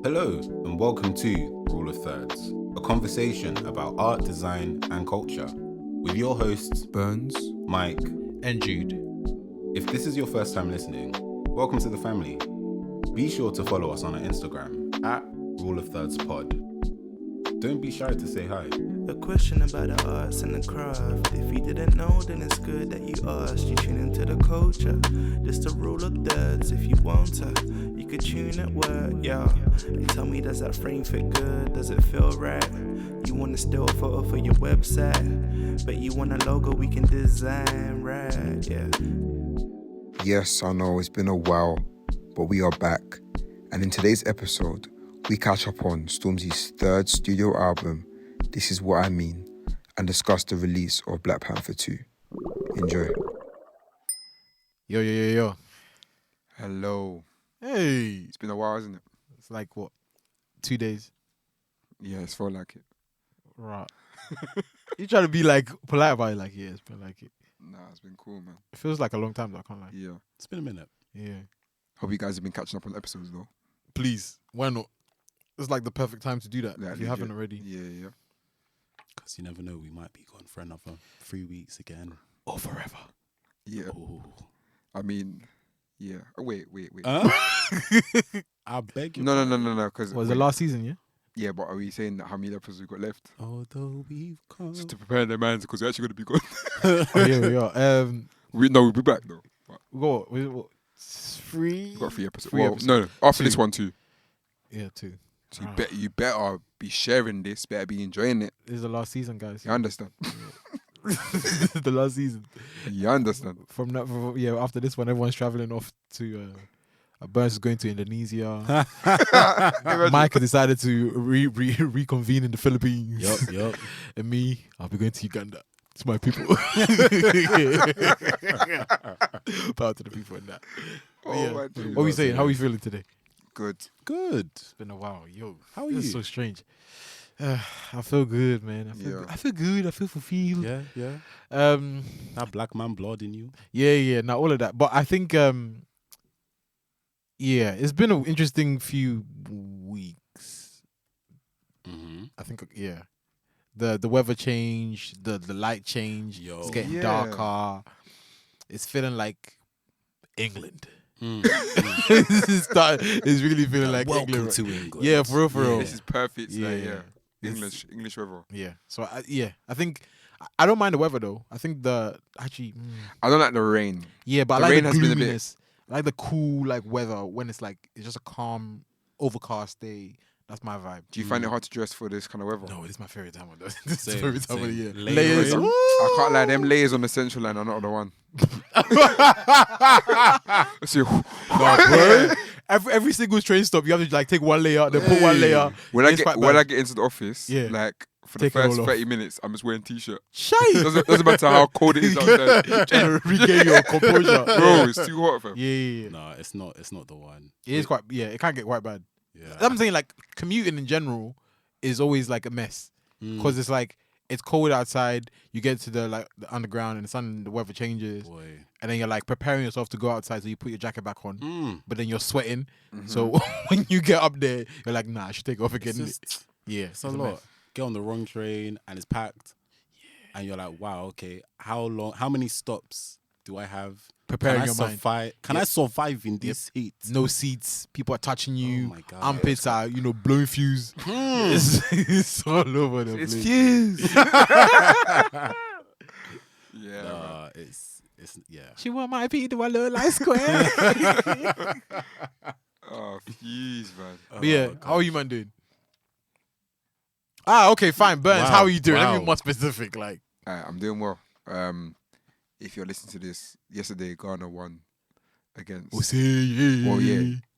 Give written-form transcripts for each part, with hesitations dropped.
Hello and welcome to Rule of Thirds, a conversation about art, design and culture with your hosts Burns, Mike and Jude. If this is your first time listening, welcome to the family. Be sure to follow us on our Instagram at Rule of Thirds Pod. Don't be shy to say hi. A question about the arts and the craft. If you didn't know, then it's good that you asked. You tune into the culture. Just the rule of thirds. If you want to, you could tune at work, yeah. And tell me, does that frame fit good? Does it feel right? You want to steal a photo for your website, but you want a logo we can design, right? Yeah. yes, I know it's been a while, but we are back. And in today's episode, we catch up on Stormzy's third studio album, This Is What I Mean, and discuss the release of Black Panther 2. Enjoy. Yo. Hello. Hey. It's been a while, hasn't it? It's like, what, 2 days? Yeah, it's felt like it. Right. You try to be, like, polite about it, like, yeah, it's been like it. Nah, it's been cool, man. It feels like a long time, though, I can't lie. Yeah. It's been a minute. Yeah. Hope you guys have been catching up on episodes, though. Please, why not? It's like the perfect time to do that, Yeah, if you legit. haven't already. Yeah. Because you never know, we might be gone for another 3 weeks again. Or forever. Yeah. Ooh. I mean, yeah. Oh, wait. I beg you. No. Because Was the last season, yeah? Yeah, but are we saying that how many episodes we got left? Although we've come. Just to prepare their minds, because we're actually going to be gone. Oh, yeah, we are. We'll be back, though. We got 3? We've got 3 episodes. Three Well, episodes. no, after Two. this one too. Yeah, 2. So you better be sharing this, better be enjoying it. This is the last season, guys. You understand? The last season. You understand? After this one, everyone's traveling off to. Burns is going to Indonesia. Mike has decided to reconvene in the Philippines. Yup. And me, I'll be going to Uganda. It's my people. Power to the people in that. My dude. What are we saying? How are we feeling today? Good. It's been a while. Yo, How are this is you? so strange. I feel good, man. I feel good. I feel fulfilled. Yeah. Um. That black man blood in you. Yeah. Now all of that, but I think it's been an interesting few weeks. Mm-hmm. I think the weather change, the light change. Yo. It's getting Yeah. darker. It's feeling like England. Mm. It's really feeling like Welcome England. to England. Yeah, for real. This is perfect. Yeah. English weather. Yeah. So I think I don't mind the weather though. I think I don't like the rain. yeah, but The I like rain the has been a bit- gloominess. I like the cool like weather when it's just a calm, overcast day. That's my vibe. Do you find it hard to dress for this kind of weather? No, this is my favorite time of the This is my Same, favorite time of the same. year. Layers. Woo! I can't lie. Them layers on the central line are not the one. See, Bro, every single train stop, you have to like take one layer, then put one layer. when I It's quite when bad. I get into the office, Yeah. like for Take it the first all off. 30 minutes, I'm just wearing t-shirt. Shy. Doesn't matter how cold it is outside. Trying to regain your composure. Bro, it's too hot, fam. Yeah. No, it's not the one. It is quite. Yeah, it can get quite bad. Yeah. I'm saying like commuting in general is always like a mess because it's like it's cold outside. You get to the underground and the weather changes, Boy. and then you're like preparing yourself to go outside. So you put your jacket back on, but then you're sweating. Mm-hmm. So when you get up there, you're like, nah, I should take it off again. It's a mess. lot. Get on the wrong train and it's packed. Yeah. And you're like, wow, okay, how many stops do I have? Preparing Can your I mind. survive? Can I survive in this heat? No seats. People are touching you. Oh my God. Armpits are blowing fuse. It's all over the It's place. fused. Yeah. man. It's yeah. She want my feet to a little light square. Oh, fuse, man. But yeah, how are you man doing? Okay, fine. Burns, Wow, how are you doing? Let me wow. be more specific. Like, Alright, I'm doing well. If you're listening to this, yesterday Ghana won against.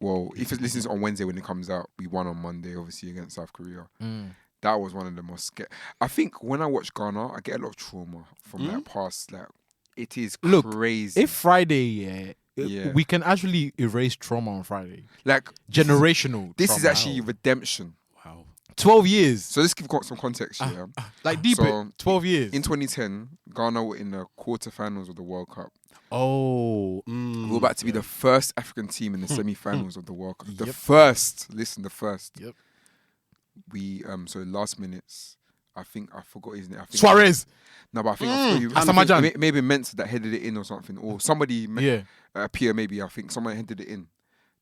Well, if it listens on Wednesday when it comes out, we won on Monday, obviously against South Korea. That was one of the most. I think when I watch Ghana, I get a lot of trauma from like past. Like, it is crazy. if Friday, Yeah. we can actually erase trauma on Friday. like Generational. this is trauma. actually redemption. Wow. 12 years. So let's give some context here. Like deep So, 12 years. In 2010, Ghana were in the quarterfinals of the World Cup. Oh, We're about to be the first African team in the semi-finals of the World Cup. The Yep. first. Listen, the first. Yep. We so last minutes. I forgot his name. I think Suarez. No, but I think I forgot Asamajan. maybe Mensah that headed it in or something, or somebody. Yeah. Pierre, maybe I think someone headed it in.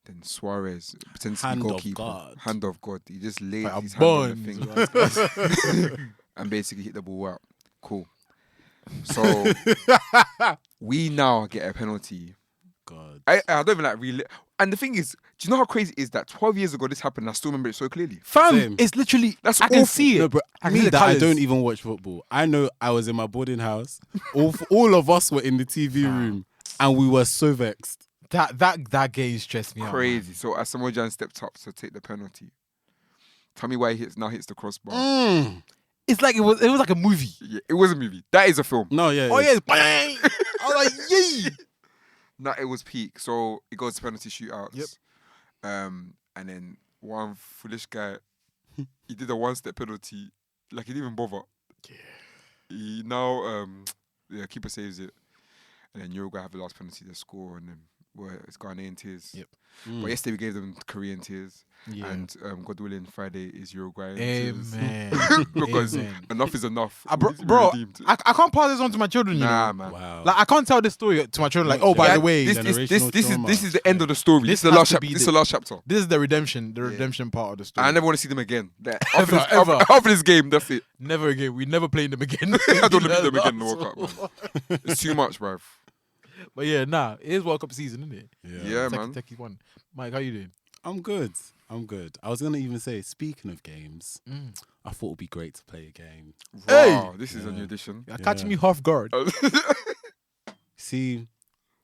Then Suarez pretends to be Hand of goalkeeper. God. Hand of God. He just laid Like a his hand on the bun. thing and basically hit the ball out. Cool. So we now get a penalty. God. I don't even like really. And the thing is, do you know how crazy it is that 12 years ago this happened? I still remember it so clearly. Fam, Same. it's literally. That's I can awful. see it. No, bro, I can me see the that I colours. don't even watch football. I know I was in my boarding house. All of us were in the TV room, and we were so vexed. That game stressed me out. Crazy. So Asamoah Gyan stepped up to take the penalty. Tell me why he hits the crossbar. It's like it was like a movie. Yeah, it was a movie. That is a film. No, yeah. Oh yeah. yeah, it's bang. I was like, yay. No, it was peak. So it goes to penalty shootouts. Yep. And then one foolish guy, he did a one-step penalty. Like he didn't even bother. Yeah. He now keeper saves it. And then Uruguay have the last penalty to score, and then it's Ghanaian tears. Yep. But yesterday we gave them Korean tears. Yeah. And God willing, Friday is Uruguayan tears. Amen. Because Amen. enough is enough. Bro, We need to be redeemed. I can't pass this on to my children. You Nah, know? man. Wow. Like I can't tell this story to my children. Like, oh, by Yeah, the way, This generational is the trauma. end of the story. This This is the has last to chapter. be This is the- the last chapter. this is the redemption part of the story. I never want to see them again. Ever, ever. After this game, that's it. Never again. We never playing them again. I don't want to meet them again in the World Cup, man. It's too much, bruv. But yeah, it is World Cup season, isn't it? Yeah, man. Techie one. Mike, how you doing? I'm good. I was gonna even say, speaking of games, I thought it'd be great to play a game. Wow, this is a new edition. You're catching me half guard. See,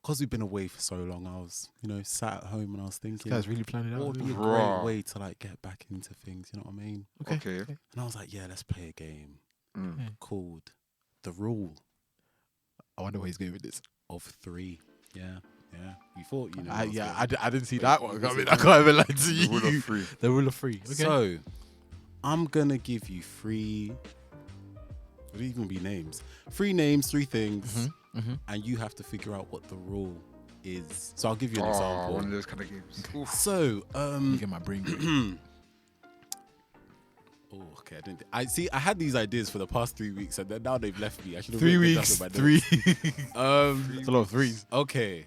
because we've been away for so long, I was, sat at home and I was thinking, This guy's really planning what out. would be a isn't Bruh. great way to like get back into things? You know what I mean? he? Okay. And I was like, yeah, let's play a game Mm. called The Rule I wonder where he's going with this. of 3. Yeah. You thought, I didn't see that one. I mean, I can't even lie to The you. rule of three. The rule of 3. Okay. So, I'm gonna give you 3. Would it even be names? 3 names, 3 things, and you have to figure out what the rule is. So I'll give you an Oh, example. one of those kind of games. Oof. So, You get my brain going. oh, okay. I see. I had these ideas for the past 3 weeks, and then now they've left me. I should have 3 written weeks. that in my notes. 3. It's a lot of threes. Okay.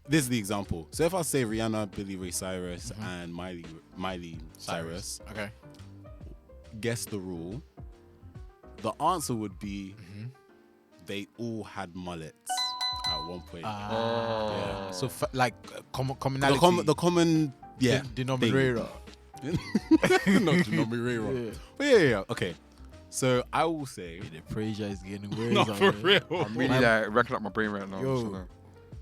This is the example. So if I say Rihanna, Billy Ray Cyrus, and Miley Cyrus, Okay. guess the rule. The answer would be they all had mullets at one point. Yeah. So the, commonality. the common, yeah, denominator. not denominator. Yeah. But yeah. Okay. So I will say, The pressure is getting weird. not for real, I'm really like racking up my brain right now. Yo. So,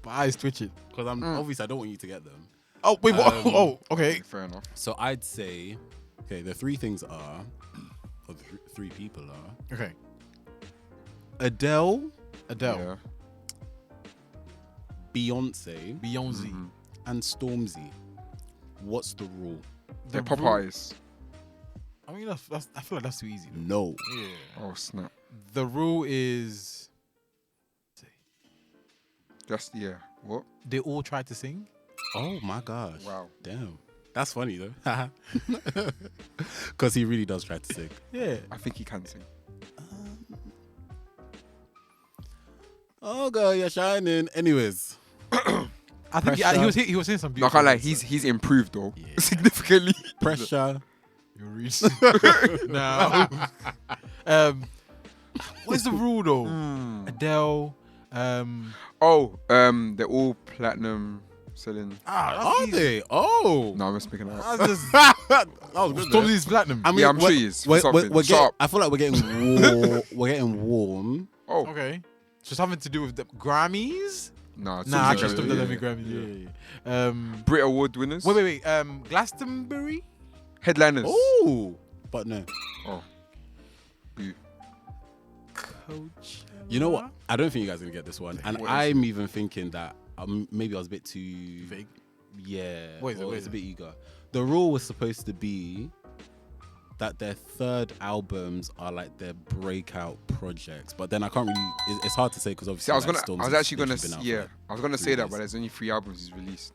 My eyes twitching. because I'm obviously I don't want you to get them. Oh wait. What? Um, Okay. fair enough. So I'd say, okay, the 3 things are, or the 3 people are Okay. Adele, Yeah. Beyonce, Beyonce. and Stormzy. What's the rule? They're rule- Popeyes. I mean, that's. I feel like that's too easy. Though. No. Yeah. Oh snap. The rule is Just yeah. What? they all try to sing. Oh my gosh. Wow. Damn. That's funny though. Because he really does try to sing. Yeah. I think he can sing. Oh God, you're shining. Anyways. I think he was saying some No, I beautiful. can't lie. things, He's improved though Yeah. significantly. Pressure. You're rich. No. What's the rule though? Adele. They're all platinum selling. Are they? Oh. No, I'm just making that up. That's just That was good. though. Stormzy's platinum. I mean, Yeah, I'm sure we're- he is. We're, Something. we're getting, Sharp. I feel like we're getting warm. Oh Okay. So something to do with the Grammys? no, it's Nah, all actually, together, stop the yeah. Lemmy Grammys. Yeah. Brit Award winners. Wait. Glastonbury? Headliners. Oh, but no. Oh. Boo. Coach. You know what? I don't think you guys are gonna get this one, and What is I'm even thinking that maybe I was a bit too Vague. Yeah, What is it? or What it's is a bit eager. The rule was supposed to be that their third albums are like their breakout projects, but then I can't really. It's hard to say because See, obviously I was like, gonna, Stormzy's I was actually gonna, literally been out yeah, for I was gonna 3 say that, years. but there's only 3 albums he's released.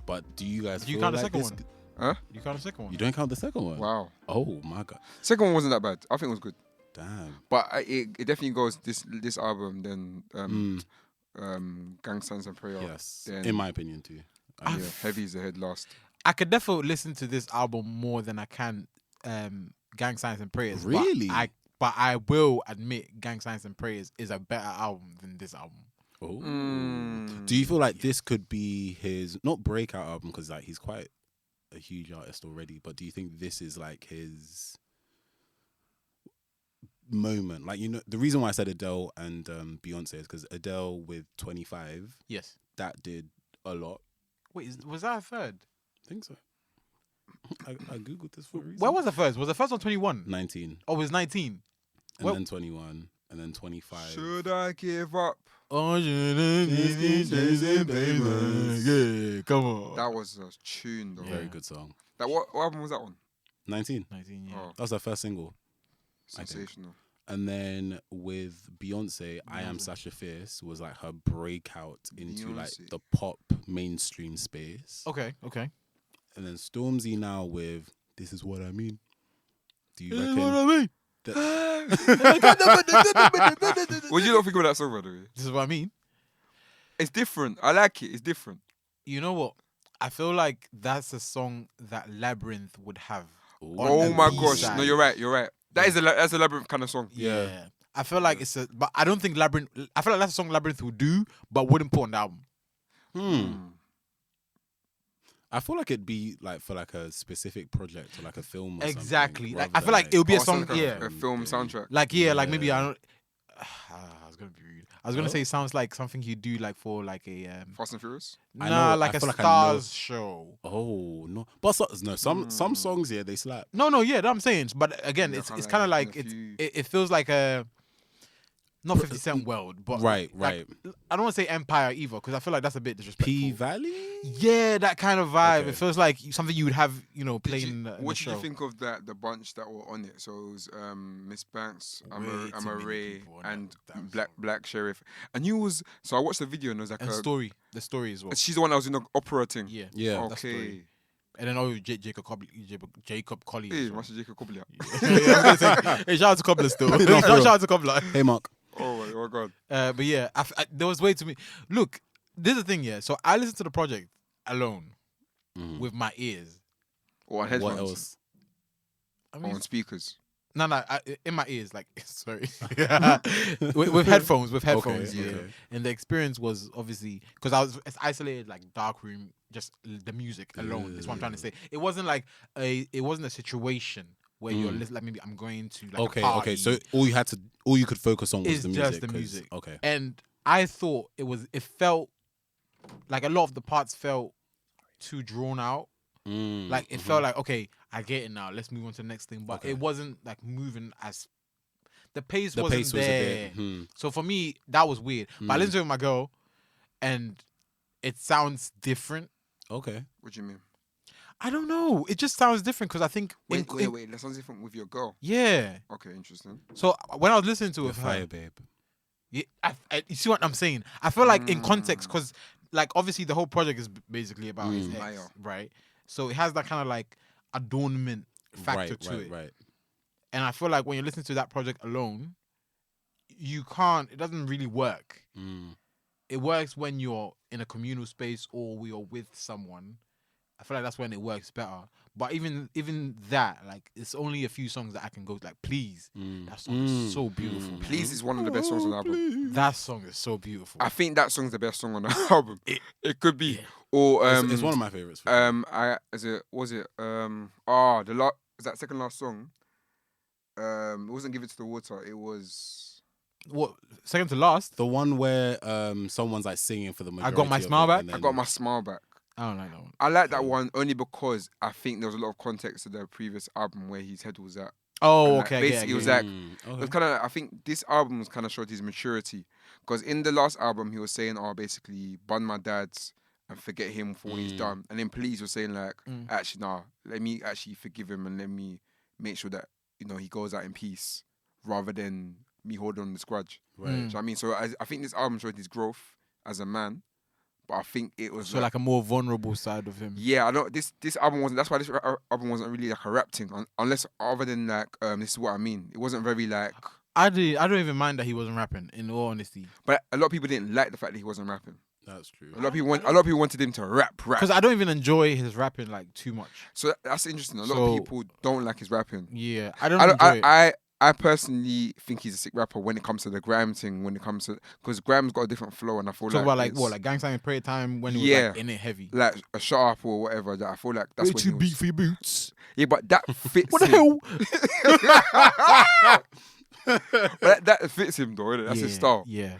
But do you guys? Do you feel count the like second this? one? Huh? You count the second one? You don't count the second one. Wow. Oh my god. Second one wasn't that bad. I think it was good. Damn. But it definitely goes this album, then Gang Signs and Prayer. Yes. Then, In my opinion too. yeah, Heavy's the head last. I could definitely listen to this album more than I can Gang Signs and Prayers. Really? But I will admit Gang Signs and Prayers is a better album than this album. Oh. Mm. Do you feel like this could be his not breakout album because like he's quite a huge artist already, but do you think this is like his moment? Like, you know, the reason why I said Adele and Beyonce is because Adele with 25, Yes. that did a lot. Wait, was that a third? I think so. I googled this for a reason. Where was the first? Was the first on 21? 19, Oh, it was 19. and Well- then 21, and then 25. Should I give up? Oh, yeah, come on. That was a tune, though. Yeah. Very good song. That what album was that on? 19. 19, yeah. Oh, That was her first single. sensational. And then with Beyonce, I Am Sasha Fierce was like her breakout into like Beyonce. the pop mainstream space. Okay. And then Stormzy now with This Is What I Mean. Do you What reckon? I mean? What do you not think of that song, by the way? This is what I mean. It's different. I like it. It's different. You know what? I feel like that's a song that Labyrinth would have. Ooh. Oh the my B gosh! side. No, you're right. You're right. That's a Labyrinth kind of song. Yeah. I feel like it's a, but I don't think Labyrinth. I feel like that's a song Labyrinth would do, but wouldn't put on the album. I feel like it'd be like for like a specific project or like a film. Or Exactly. something, Like, rather I feel like than, it would be a Oh, so song. like a, Yeah. a film soundtrack. Like like maybe Yeah. I don't. I was gonna be rude. I was gonna say it sounds like something you do like for like a Fast and Furious. I nah, know- like I a feel like I know- Stars show. Oh no, but some songs they slap. No, yeah, that I'm saying. But again, Yeah, it's kinda kind of like like in a few- it feels like a not 50 Cent world, but Right. I don't want to say Empire either because I feel like that's a bit disrespectful. P Valley. Yeah, that kind of vibe. Okay. It feels like something you would have, playing in the What did show. you think of that? The bunch that were on it. So it was Miss Banks, Way too Amma many Ray, people on and that Black Sheriff. And you was so I watched the video and it was like And the story as well. she's the one that was in the opera thing. Yeah. Yeah. That's story. Okay. And then Jacob Colley. Hey, as well. Master Jacob Koblia. Yeah, I was gonna say, hey, shout out to Cobbler still. No, for shout real. out to Cobbler. Hey Mark. Oh my god. But yeah, there was way too many. Look, this is the thing, yeah. So I listened to the project alone with my ears. Or on headphones. What else? I Or mean, on speakers. no, in my ears, like sorry, with headphones, Okay, yeah. okay. And the experience was obviously because it's isolated, like dark room, just the music alone. That's what I'm trying to say. It wasn't like it wasn't a situation where you're listening. Like maybe I'm going to like a party. Okay. So all you could focus on was It's the music. just the 'cause- music. Okay. And I thought it felt like a lot of the parts felt too drawn out. Like it felt like, okay, I get it now. Let's move on to the next thing. But Okay. it wasn't like moving as the pace The wasn't pace was there. a bit. So for me, that was weird. But I listened to it with my girl, and it sounds different. Okay. What do you mean? I don't know. It just sounds different because I think Wait. That sounds different with your girl. Yeah. Okay, interesting. So when I was listening to it, The with fire her, babe. yeah, you see what I'm saying? I feel like in context, because like obviously the whole project is basically about his ex, Maya. right? So it has that kind of like adornment factor to it. Right. And I feel like when you're listening to that project alone, you can't. It doesn't really work. It works when you're in a communal space or you're with someone. I feel like that's when it works better. But even that, like, it's only a few songs that I can go like, please. That song is so beautiful. man. Please is one of the best songs on the album. That song is so beautiful. I think that song's the best song on the album. It could be. Or It's one of my favorites. the second last song. It wasn't Give It to the Water. It was What, second to last? The one where someone's like singing for the majority. Got My of it, Smile Back? and I then- Got My Smile Back. I don't like that one. I like that one only because I think there was a lot of context to the previous album where his head was at. Oh, And, like, okay. basically, it was like it okay. was kind of. I think this album was kind of showed his maturity because in the last album he was saying, "Oh, basically, bun my dad's and forget him for what he's done," and then Please was saying like, "Actually, nah, let me actually forgive him and let me make sure that he goes out in peace rather than me holding on this grudge. Right. Do you know what I mean? So I think this album showed his growth as a man, but I think it was So like a more vulnerable side of him. yeah, I know this album wasn't. That's why this album wasn't really like a rap thing, unless other than like this is what I mean. It wasn't very like. I don't even mind that he wasn't rapping. In all honesty, But a lot of people didn't like the fact that he wasn't rapping. That's true. A lot of people wanted him to rap. because I don't even enjoy his rapping like too much. So that's interesting. A lot of people don't like his rapping. Yeah, I don't enjoy it. I personally think he's a sick rapper when it comes to the Gram thing. When it comes to because Gram's got a different flow, and I feel Talk about it's- like gang sign and prayer time when he was Yeah. like in it heavy. like a shut up or whatever. That I feel like that's Way when too he beat was, for your boots. yeah, but that fits. What the him. hell? But that fits him though. Innit? That's his style. Yeah.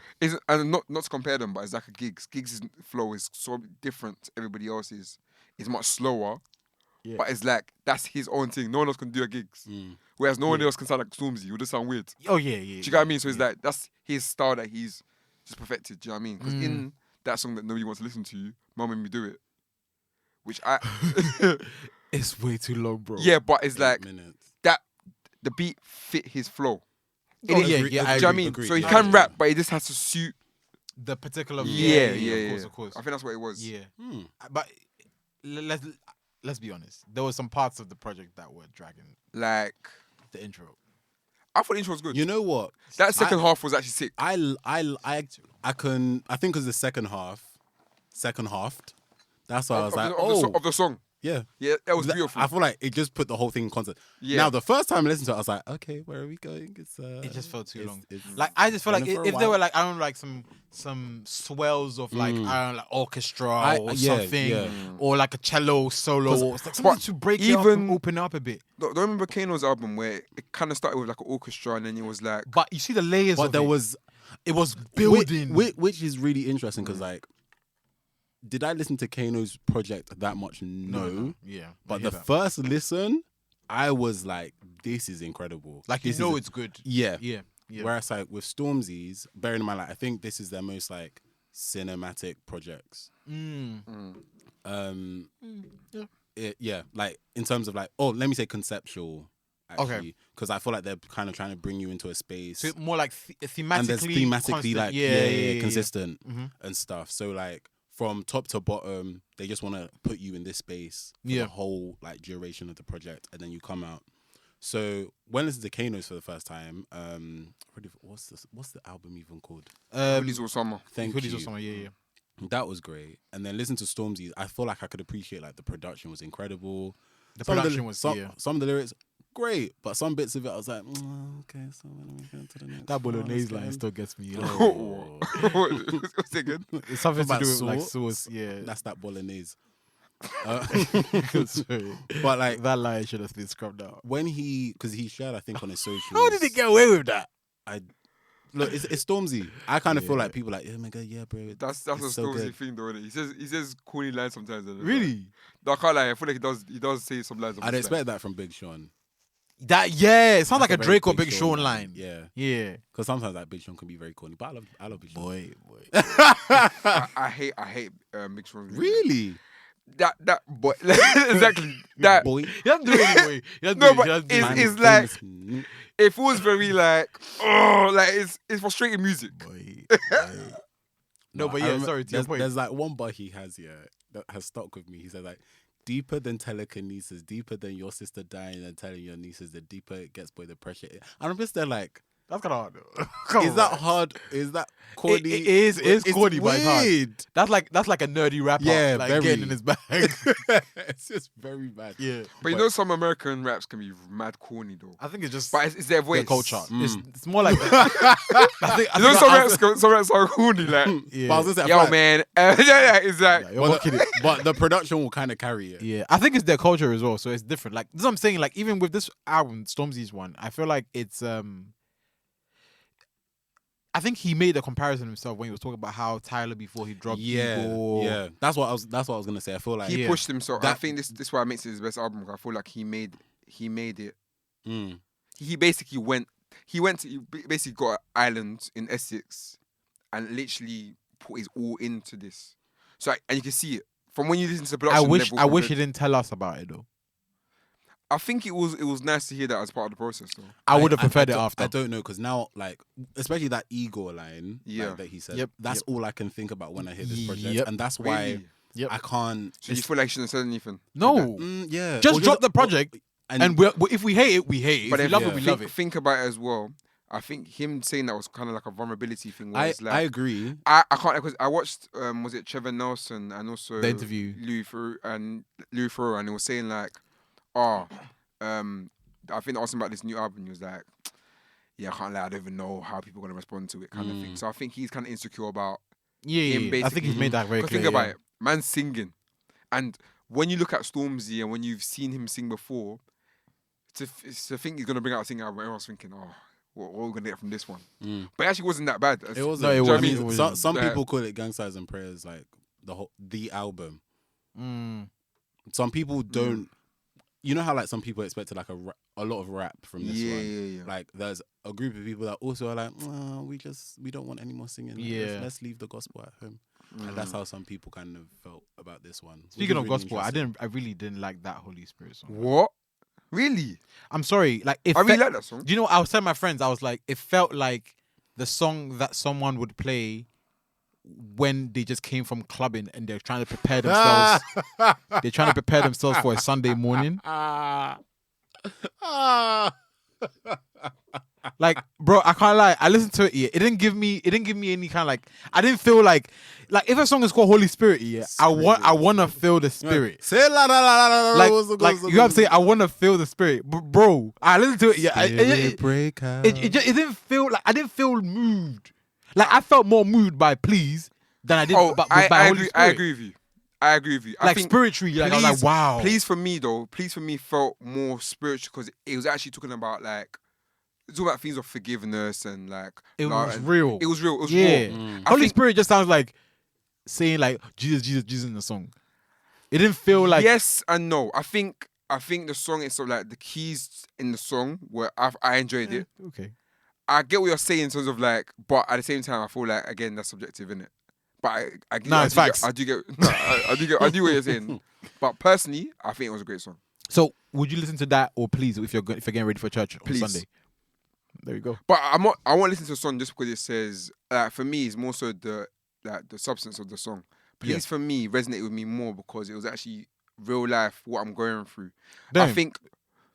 And not to compare them, but it's like a Giggs. Giggs' flow is so different to everybody else's. It's much slower, Yeah. but it's like that's his own thing. No one else can do a Giggs. Whereas no one else can sound like Stormzy. It would just sound weird. Oh yeah. Do you get what I mean? So it's like that's his style that he's just perfected. Do you know what I mean? Because in that song that nobody wants to listen to, Mum made me do it, which I It's way too long, bro. yeah, but it's 8 like minutes. that. The beat fit his flow. Oh, It- yeah, do you know I what I agree, mean? agreed, So he yeah. can rap, but he just has to suit. The particular. Yeah. Of course. I think that's what it was. Yeah. Hmm. But let's be honest. There were some parts of the project that were dragging Like the intro. I thought the intro was good. You know what? That second half was actually sick. I think because the second halved. That's why I was like, of the song. yeah. Yeah, that was beautiful. I feel like it just put the whole thing in context. Yeah. Now the first time I listened to it, I was like, okay, where are we going? It just felt too long. it's Like I just felt like running for a if there while. were like I don't know, like some swells of like I don't know, like orchestra or yeah, something, yeah. or like a cello solo, or it's like something but to break it up even- and open up a bit. Don't remember Kano's album where it kind of started with like an orchestra and then it was like But you see the layers. But of there it. was It was building. which is really interesting because like, did I listen to Kano's project that much? No. Yeah. But I hear the that. first listen, I was like, this is incredible. like this you know is it's good. yeah. Yeah. Yeah. Whereas like with Stormzy's, bearing in mind, like I think this is their most like cinematic projects. Yeah. Like in terms of like, let me say conceptual. Actually, Okay. because I feel like they're kind of trying to bring you into a space, So more like thematically. and there's thematically constant. like yeah. consistent Mhm. and stuff. So like from top to bottom, they just want to put you in this space for Yeah. the whole like duration of the project, and then you come out. So when I listened to Kano's for the first time, what's the album even called? Hoodies All Summer. Thank Hoodies you. or something. Yeah. That was great. And then listen to Stormzy. I feel like I could appreciate like the production was incredible. The Some of production was some, yeah. some of the lyrics great, but some bits of it I was like, okay, so when we go to the next That bolognese one, line still gets me. Oh. What's it good? It's something to About do with like sauce? sauce. Yeah. That's that bolognese. Sorry. But like That line should have been scrubbed out. when because he shared, I think on his socials. How did he get away with that? Look, it's Stormzy. I kind of feel Yeah. like people are like, oh my god, yeah, bro. That's it's a so Stormzy good. thing though, isn't it? He says corny lines sometimes. And Really? No, I can't lie. I feel like he does say some lines. I'd expect that from Big Sean. That it sounds like a That's very Drake or Big Sean line. Yeah, Yeah. because sometimes that Big Sean can be very corny, but I love Big Sean. Boy. I hate Big Sean. Really? That boy exactly that. Boy. He doesn't do it anyway. He doesn't No, do it. but He doesn't do it. it's Man, like famous- it feels very like like it's frustrating music. Boy. No, but I yeah, remember- sorry, to your there's, point. There's like one bar he has that has stuck with me. He said like, deeper than telekinesis, deeper than your sister dying and telling your nieces, the deeper it gets, boy, the pressure. And I'm just there like, That's kind of hard though. is that hard? Is that corny? It is It's corny, but it's hard. weird. That's like a nerdy rapper. Yeah, like very. getting in his bag. It's just very bad. yeah. But you know, some American raps can be mad corny though. I think it's just But it's their voice. their culture. Mm. It's more like I think You know, I- some raps are corny. Like, yeah. But I was gonna say, I feel yo, like- man, yeah, it's like. Yeah, you're But mocking it. but the production will kind of carry it. Yeah, I think it's their culture as well, so it's different. Like this, is what I'm saying. Like even with this album, Stormzy's one, I feel like it's. I think he made a comparison himself when he was talking about how Tyler before he dropped. Ego. Yeah. That's what I was gonna say. I feel like He Yeah. pushed himself. I That- think this is why it makes it his best album. 'Cause I feel like he made it. Mm. He basically he basically got an island in Essex and literally put his all into this. So and you can see it from when you listen to the production. I wish level he didn't tell us about it though. I think it was nice to hear that as part of the process, though. I would have preferred it don't- after. I don't know because now, like, especially that Igor line, Yeah. like, that he said. Yep, That's yep. all I can think about when I hear this project, Yep. and that's why Really? Yep. I can't. So you feel like you shouldn't have said anything? No, Yeah, just or drop the project, and and if we hate it, we hate it. But If we then love yeah. it, we love it. Think about it as well. I think him saying that was kind of like a vulnerability thing. Where I it's like, I agree. I can't, because I watched was it Trevor Nelson and also The interview. Louis Theroux, and he was saying like, I think they asked him about this new album. He was like, yeah, I can't lie, I don't even know how people are gonna respond to it, kind of thing. So I think he's kind of insecure about Yeah. him I think he's basically- made that very Because clear. think about yeah. it, man's singing, and when you look at Stormzy and when you've seen him sing before, to think he's gonna bring out a singing album, everyone's thinking, what are we gonna get from this one? But it actually wasn't that bad. It was. No, it I wasn't. mean, It wasn't. some Yeah. people call it Gang Signs and Prayers, like the album. Mm. Some people don't. You know how like some people expected like a lot of rap from this one. Yeah. Like there's a group of people that also are like, we don't want any more singing. Like, Yeah. let's leave the gospel at home. And that's how some people kind of felt about this one. which Speaking is of really gospel, interesting. I really didn't like that Holy Spirit song. What? Really? I'm sorry, like I really like that song. Do you know what I was telling my friends? I was like, it felt like the song that someone would play when they just came from clubbing and they're trying to prepare themselves. They're trying to prepare themselves for a Sunday morning. Like, bro, I can't lie. I listened to it. Yeah, it didn't give me any kind of like. I didn't feel like if a song is called Holy Spirit. Yeah, I want to feel the Spirit. Say la la la la la. Like you have to say, I want to feel the Spirit, bro. I listened to it. Yeah, it break out. it didn't feel like I didn't feel moved. Like I felt more moved by Please than I did by I Holy agree. Spirit. I agree with you. I agree with you. I Like think spiritually, like I was like, wow. Please for me felt more spiritual because it was actually talking about like it's all about things of forgiveness and like It love was and- real. It was real. It was Yeah. raw. I Holy think- Spirit just sounds like saying like Jesus, Jesus, Jesus in the song. It didn't feel like yes and no. I think the song itself, like the keys in the song, where I enjoyed it. okay. I get what you're saying in terms of like, but at the same time, I feel like again that's subjective, innit? But It's facts. I do get what you're saying. But personally, I think it was a great song. So would you listen to that or Please if you're getting ready for church on Please. Sunday? There you go. But I won't listen to a song just because it says. For me, it's more so the substance of the song. Please for me resonated with me more because it was actually real life what I'm going through. I Damn. think.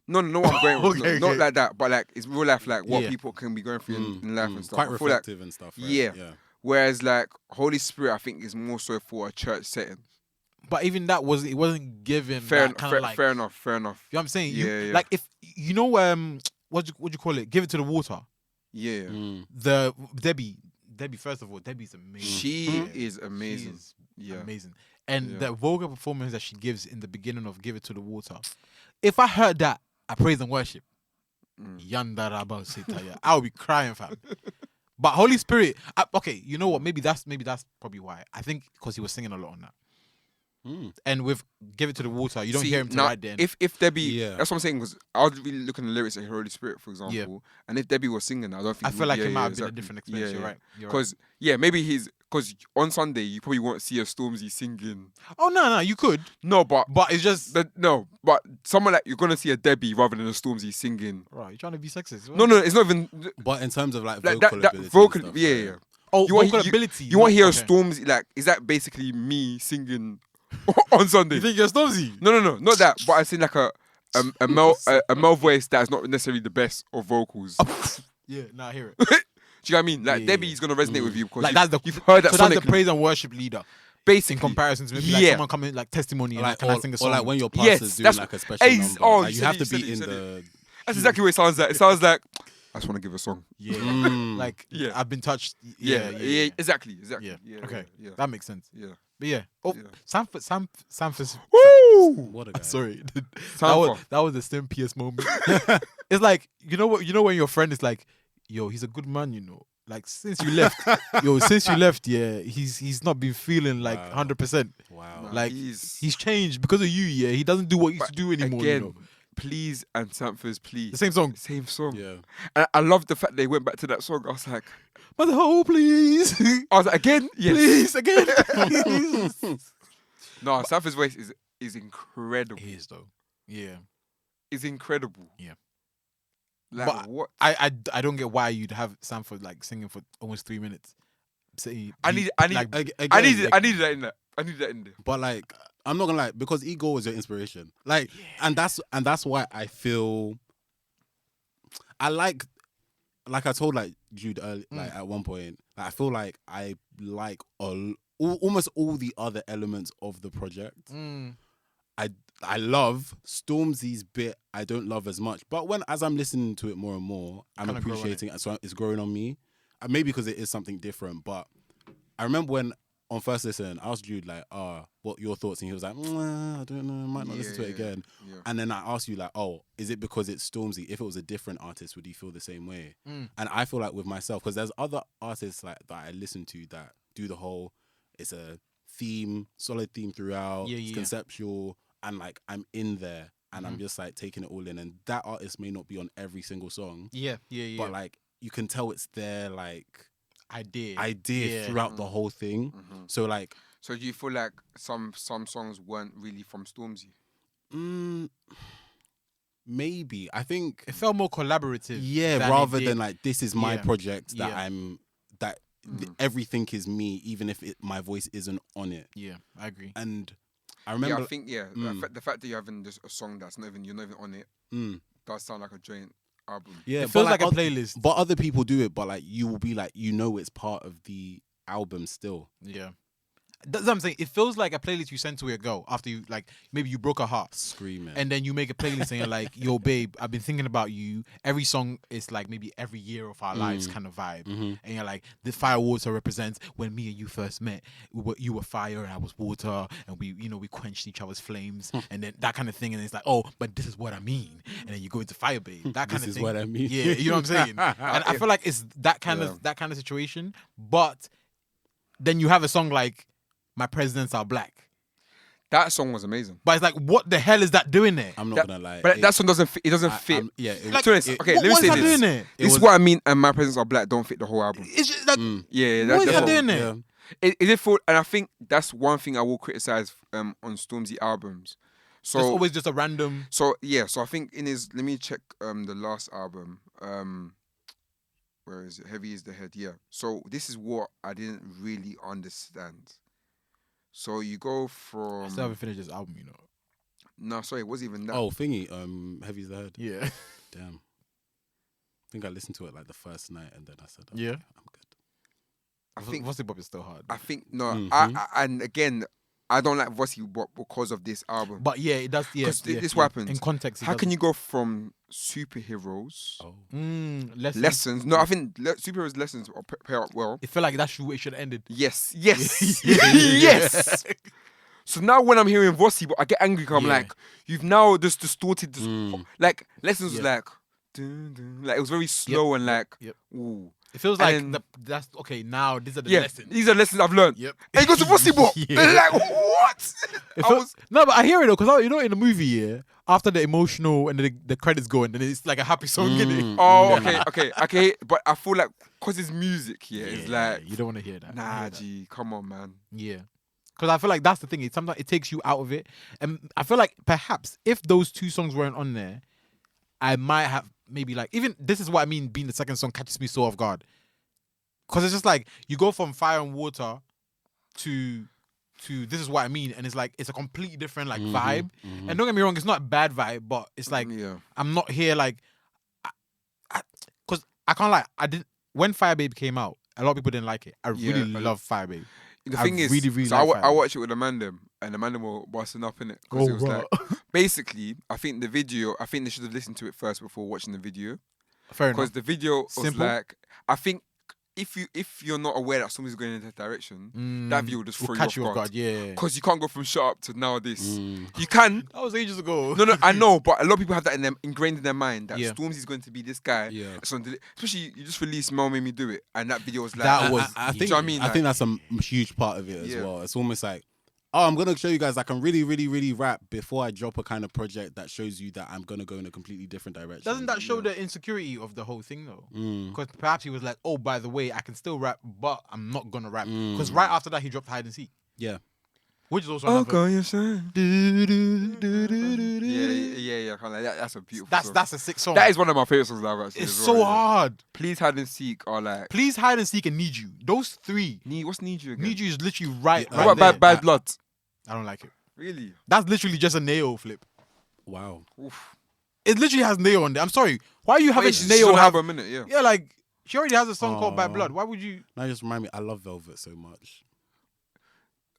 No, what I'm going through. Okay, Not okay. like that, but like it's real life, like what Yeah. people can be going through in life and stuff. Quite I feel like, reflective and stuff. Right? yeah. yeah. whereas like Holy Spirit, I think is more so for a church setting. But even that wasn't given Fair that kind of like enough. you know what I'm saying? Yeah. Like if you know what you call it? Give it to the water. Yeah. The Debbie first of all, Debbie's amazing. She is amazing. She's Yeah. amazing. And Yeah. the vocal performance that she gives in the beginning of Give It to the Water. If I heard that at praise and worship, Yandaraba Sitaya, I would be crying, fam. But Holy Spirit, okay, you know what? Maybe that's probably why. I think because he was singing a lot on that. And with Give It to the Water, you don't hear him till right then. If Debbie, Yeah. that's what I'm saying. Because I was really looking at the lyrics of Holy Spirit, for example, and if Debbie was singing, I don't think I feel like it might have been a exactly. different experience. You're right. Because maybe because on Sunday you probably won't see a Stormzy singing. Oh no, you could, No, but it's just but someone like you're gonna see a Debbie rather than a Stormzy singing. right. You're trying to be sexist. No, it's not even But in terms of like like vocal that ability, and vocal. stuff, Yeah, right? yeah. Oh, You want vocal ability. You want to hear a okay. Stormzy? Like, is that basically me singing on Sunday? You think you're Stormzy? No, not that. But I sing like a male voice that's not necessarily the best of vocals. Yeah, I hear it. Do you know what I mean? Like Yeah. Debbie's gonna resonate with you because Like that's you've heard that so that's the sonically. praise and worship leader Basically, in comparison to maybe like Yeah. someone coming like testimony and Or like, can I sing a song? or like when your Yes, pastor's doing that's- like a special Hey, number, oh, like, you you have said to it, be you in said the. that's exactly what it sounds like. It sounds like I just want to give a song. yeah, like Yeah. I've been touched. Yeah, exactly. Yeah. Yeah, Okay. yeah. That makes sense. Yeah. But yeah. Oh, Yeah. Sanford's. Woo! What a guy. Sorry, Sanford. that was the Stim PS moment. It's like you know when your friend is like, yo, he's a good man, you know. Like since you left, yeah, he's not been feeling like Wow. 100%. Wow. Like He's- he's changed because of you. Yeah, he doesn't do what he used to do anymore. Again, you know? Please and Sanford's Please. The same song. Same song. Yeah. And I love the fact they went back to that song. I was like, Mother, oh please, again? Yes. please again. Please. No, Sanford's voice is incredible. It is though. Yeah. is incredible. Yeah. Like But what? I don't get why you'd have Sanford like singing for almost 3 minutes. I need again, that in there. I need that in there. But like, I'm not gonna lie, because Ego was your inspiration. Like, and that's why I feel I like I told like Jude early, like at one point, like, I feel like I like almost all the other elements of the project. I love Stormzy's bit. I don't love as much, but as I'm listening to it more and more, I'm appreciating it. So it's growing on me. Maybe because it is something different. But I remember when on first listen, I asked Jude like, what your thoughts? And he was like, I don't know, I might not listen to it again. Yeah. And then I asked you like, is it because it's Stormzy? If it was a different artist, would you feel the same way? And I feel like with myself, because there's other artists like that I listen to that do the whole, it's a theme, solid theme throughout, it's conceptual, and like I'm in there and I'm just like taking it all in. And that artist may not be on every single song. Yeah. But like you can tell it's their like idea throughout the whole thing. So like, so do you feel like some songs weren't really from Stormzy? Maybe. I think it felt more collaborative. Yeah, rather than like this is my project that everything is me, even if my voice isn't on it. Yeah, I agree. And I remember. Yeah, I think the fact that you're having just a song that's you're not even on it does sound like a joint album. Yeah, it feels like a playlist. But other people do it, but like you will be like, it's part of the album still. Yeah. That's what I'm saying. It feels like a playlist you sent to a girl after you, like, maybe you broke her heart. Screaming. And then you make a playlist and you're like, yo, babe, I've been thinking about you. Every song is like maybe every year of our lives kind of vibe. And you're like, the fire water represents when me and you first met. You were fire and I was water. And we quenched each other's flames. And then that kind of thing. And it's like, but this is what I mean. And then you go into fire, babe. That kind of thing. This is what I mean. Yeah, you know what I'm saying? And I feel like it's that kind of situation. But then you have a song like My Presidents Are Black. That song was amazing. But it's like, what the hell is that doing there? I'm not gonna lie. But that song doesn't fit. It doesn't fit. Like, let me say this. This is what I mean, and My Presidents Are Black don't fit the whole album. It's just like, what is that doing there? Is it for? And I think that's one thing I will criticize on Stormzy albums. So it's always just a random. So I think in his, let me check the last album. Where is it? Heavy is the Head. Yeah. So this is what I didn't really understand. So you go from. I still haven't finished this album, No, sorry, it wasn't even that. Oh, thingy. Heavy is the Head. Yeah. Damn. I think I listened to it like the first night, and then I said, "Yeah, I'm good." I think Vossy Bop is still hard. I think no. I and again, I don't like Vossy Bop because of this album. But yeah, it does. Yeah, this what happens in context. How can you go from superheroes lessons? No, I think superheroes lessons pay out well. It felt like that's where it should have ended. Yes. Yes. So now when I'm hearing Vossy Bop, I get angry because I'm like, you've now just distorted this. Like lessons was like, dun, dun, like it was very slow and like, ooh. It feels like that's okay. Now these are the lessons. These are lessons I've learned. Yep. And you go to Vossy Bop. Like what? No, but I hear it though, because in the movie, after the emotional and the credits go, and then it's like a happy song. Oh, okay. But I feel like because it's music, it's like you don't want to hear that. Nah, G, come on, man. Yeah. Because I feel like that's the thing. Sometimes it takes you out of it, and I feel like perhaps if those two songs weren't on there, I might have. Maybe like even this is what I mean being the second song catches me so off guard, because it's just like you go from Fire and Water to this is what I mean, and it's like it's a completely different like vibe. And don't get me wrong, it's not a bad vibe, but it's like I'm not here like because I can't lie. I didn't when Fire Babe came out. A lot of people didn't like it. I really love Fire Babe. The thing is, really so I watched it with Amanda, and Amanda were busting up in it because it was like basically. I think they should have listened to it first before watching the video. Fair enough. Because the video was simple. like, I think if you're not aware that somebody's going in that direction, that video will just throw you off guard. Yeah. Because you can't go from shut up to now this. You can. That was ages ago. No, I know, but a lot of people have that ingrained in their mind that Stormzy is going to be this guy. Yeah. So, especially you just released Mel Made Me Do It, and that video was like I think. I think that's a huge part of it as well. It's almost like, I'm gonna show you guys I can really, really, really rap before I drop a kind of project that shows you that I'm gonna go in a completely different direction. Doesn't that show the insecurity of the whole thing though? Because perhaps he was like, oh, by the way, I can still rap, but I'm not gonna rap. Because right after that he dropped Hide and Seek. Yeah. Which is also Oh, another. God, you're saying. Yeah. Kind of like that's a beautiful. song. That's a sick song. That is one of my favorite songs I've actually. It's as well, so yeah. hard. Please hide and seek are like. Please hide and seek and need you. Those three. What's need you again? Need you is literally right. Yeah, right What there. about bad blood? I don't like it. Really? That's literally just a Neo flip. Wow. Oof. It literally has Neo on there. I'm sorry. Why are you having She's Neo gonna have have a minute, yeah. Yeah, like she already has a song called Bad Aw. Blood. Why would you? Now just remind me, I love Velvet so much.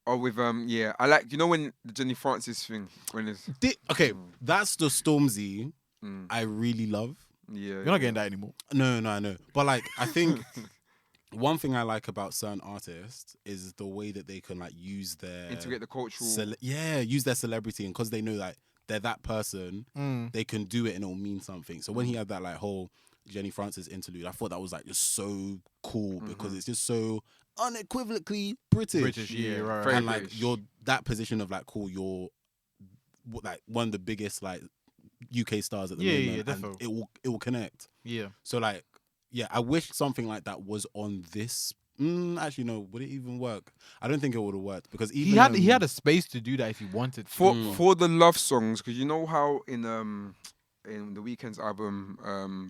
Or with yeah, I like when the Jenny Francis thing when it's Okay, that's the Stormzy mm, I really love. yeah. You're not getting that anymore. No, I know. But like, I think one thing I like about certain artists is the way that they can like use their integrate the cultural. use their celebrity, and because they know like they're that person, they can do it and it'll mean something. So when he had that like whole Jenny Francis interlude, I thought that was like just so cool because it's just so unequivocally British. Yeah, right. Very And like British. you're that position of like cool, you're like one of the biggest like UK stars at the moment, and definitely. it will connect. Yeah. So like, yeah, I wish something like that was on this. Actually, no, would it even work? I don't think it would have worked because even He had a space to do that if he wanted to. for the love songs, because you know how in the Weeknd's album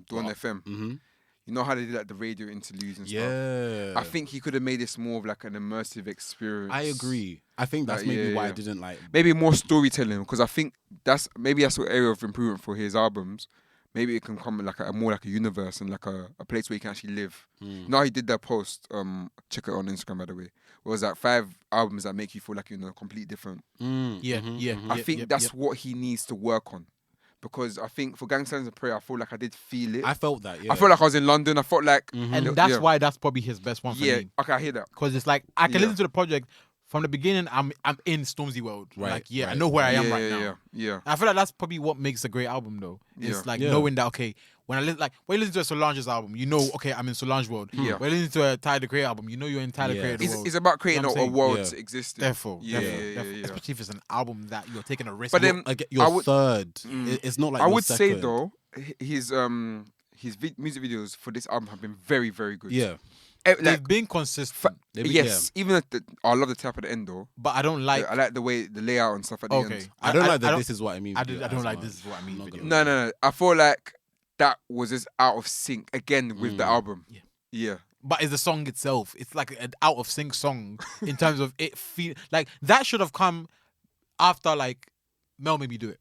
Dawn FM, you know how they did like the radio interludes and stuff. Yeah, I think he could have made this more of like an immersive experience. I agree. I think that's maybe why I didn't like. Maybe more storytelling, because I think that's an area of improvement for his albums. Maybe it can come like more like a universe and like a place where you can actually live. Now he did that post. Check it on Instagram, by the way. It was like 5 albums that make you feel like you're in a completely different. I think that's what he needs to work on. Because I think for Gang Signs and Prayer, I feel like I did feel it. I felt that. Yeah. I felt like I was in London. I felt like, And that's why that's probably his best one for me. Okay, I hear that. Because it's like I can listen to the project from the beginning. I'm in Stormzy world. Right, Like I right. know where I am right now. Yeah. I feel like that's probably what makes a great album though. It's like Yeah. knowing that okay, when you listen to a Solange's album, you know okay I'm in Solange world. Yeah. When you listen to a Tyler the Creator album, you know you're in Tyler Yeah. Creator world. It's about creating You know what I'm a saying? world Yeah. to exist in. Therefore, Yeah. especially if it's an album that you're taking a risk. But on. then Your third. It's not like I your would say second. though, his music videos for this album have been very, very good. Yeah. they've been consistent, Yes, even at I love the tap at the end though. but I don't like. I like the way the layout and stuff at the Okay, end. I don't like that. don't- This is what I mean. I video don't as like much. this is what I mean. I'm not video. gonna No. I feel like that was just out of sync again with the album. Yeah. But it's the song itself. It's like an out of sync song in terms of it feel like that should have come after like Mel Made Me Do It.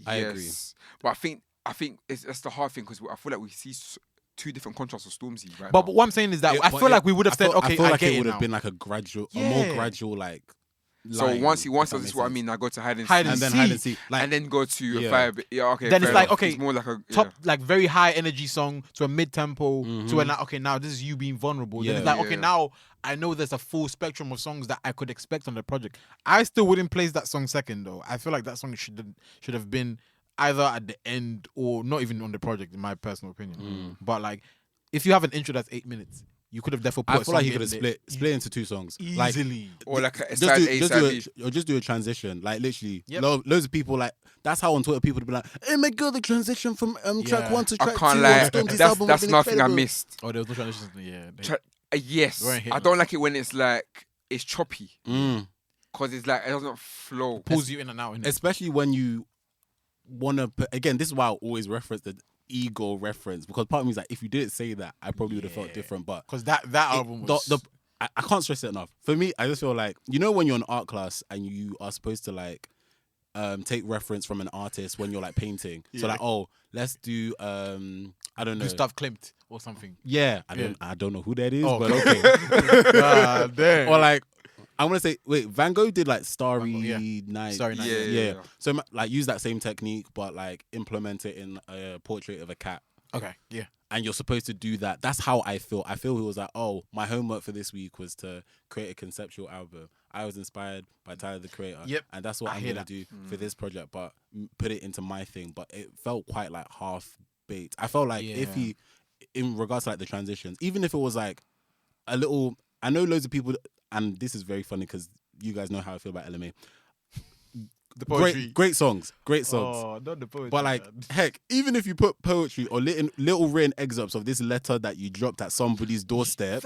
I agree. But I think that's the hard thing because I feel like we see 2 different contrasts of Stormzy right But now. what I'm saying is that I But feel like we would have said, okay, I feel like get it would now. have been like a gradual, a Yeah. more gradual like. So line, once if does that this makes what I sense. mean, I go to hide and Hide seek. And then See. hide and seek, like And then go to Yeah. a 5. Yeah, okay. Then it's fair like, enough. okay, it's more like a top like very high energy song to a mid tempo to a now this is you being vulnerable. Then it's Yeah. like okay now I know there's a full spectrum of songs that I could expect on the project. I still wouldn't place that song second though. I feel like that song should have been either at the end or not even on the project in my personal opinion. But like if you have an intro that's 8 minutes, you could have definitely put I feel like he could have in there split into 2 songs, like easily. or like a just side do, A, just side do B. or just do a transition, like literally. Yep. Loads of people like that's how on Twitter people would be like, "Oh my god, the transition from track 1 to I track 2 can't on lie. Stormzy's album That's was nothing I incredible." missed. Oh, there was no transitions. Yeah. Yes, They weren't hitting I don't like it when it's like it's choppy because it's like it doesn't flow. Pulls you in and out. Especially when you want to put, again, this is why I always reference the ego reference, because part of me is like, if you didn't say that, I probably would have felt different. But Because that album was... I can't stress it enough. For me, I just feel like, you know, when you're in art class and you are supposed to like take reference from an artist when you're like painting. So like, oh, let's do I don't know, Gustav Klimt or something. Yeah, I don't know who that is, Oh, but okay. God damn. Or like, I want to say, wait, Van Gogh did like Starry Yeah. Night. Starry Night, Yeah. So like, use that same technique, but like implement it in a portrait of a cat. Okay, yeah. And you're supposed to do that. That's how I feel. I feel he was like, oh, my homework for this week was to create a conceptual album. I was inspired by Tyler the Creator. Yep. And that's what I I'm hear going to that. do for this project, but put it into my thing. But it felt quite like half baked. I felt like if he, in regards to like the transitions, even if it was like a little, I know loads of people, and this is very funny because you guys know how I feel about LMA. The poetry. great songs. Oh, not the poetry. But like, man. heck, even if you put poetry or little written excerpts of this letter that you dropped at somebody's doorstep,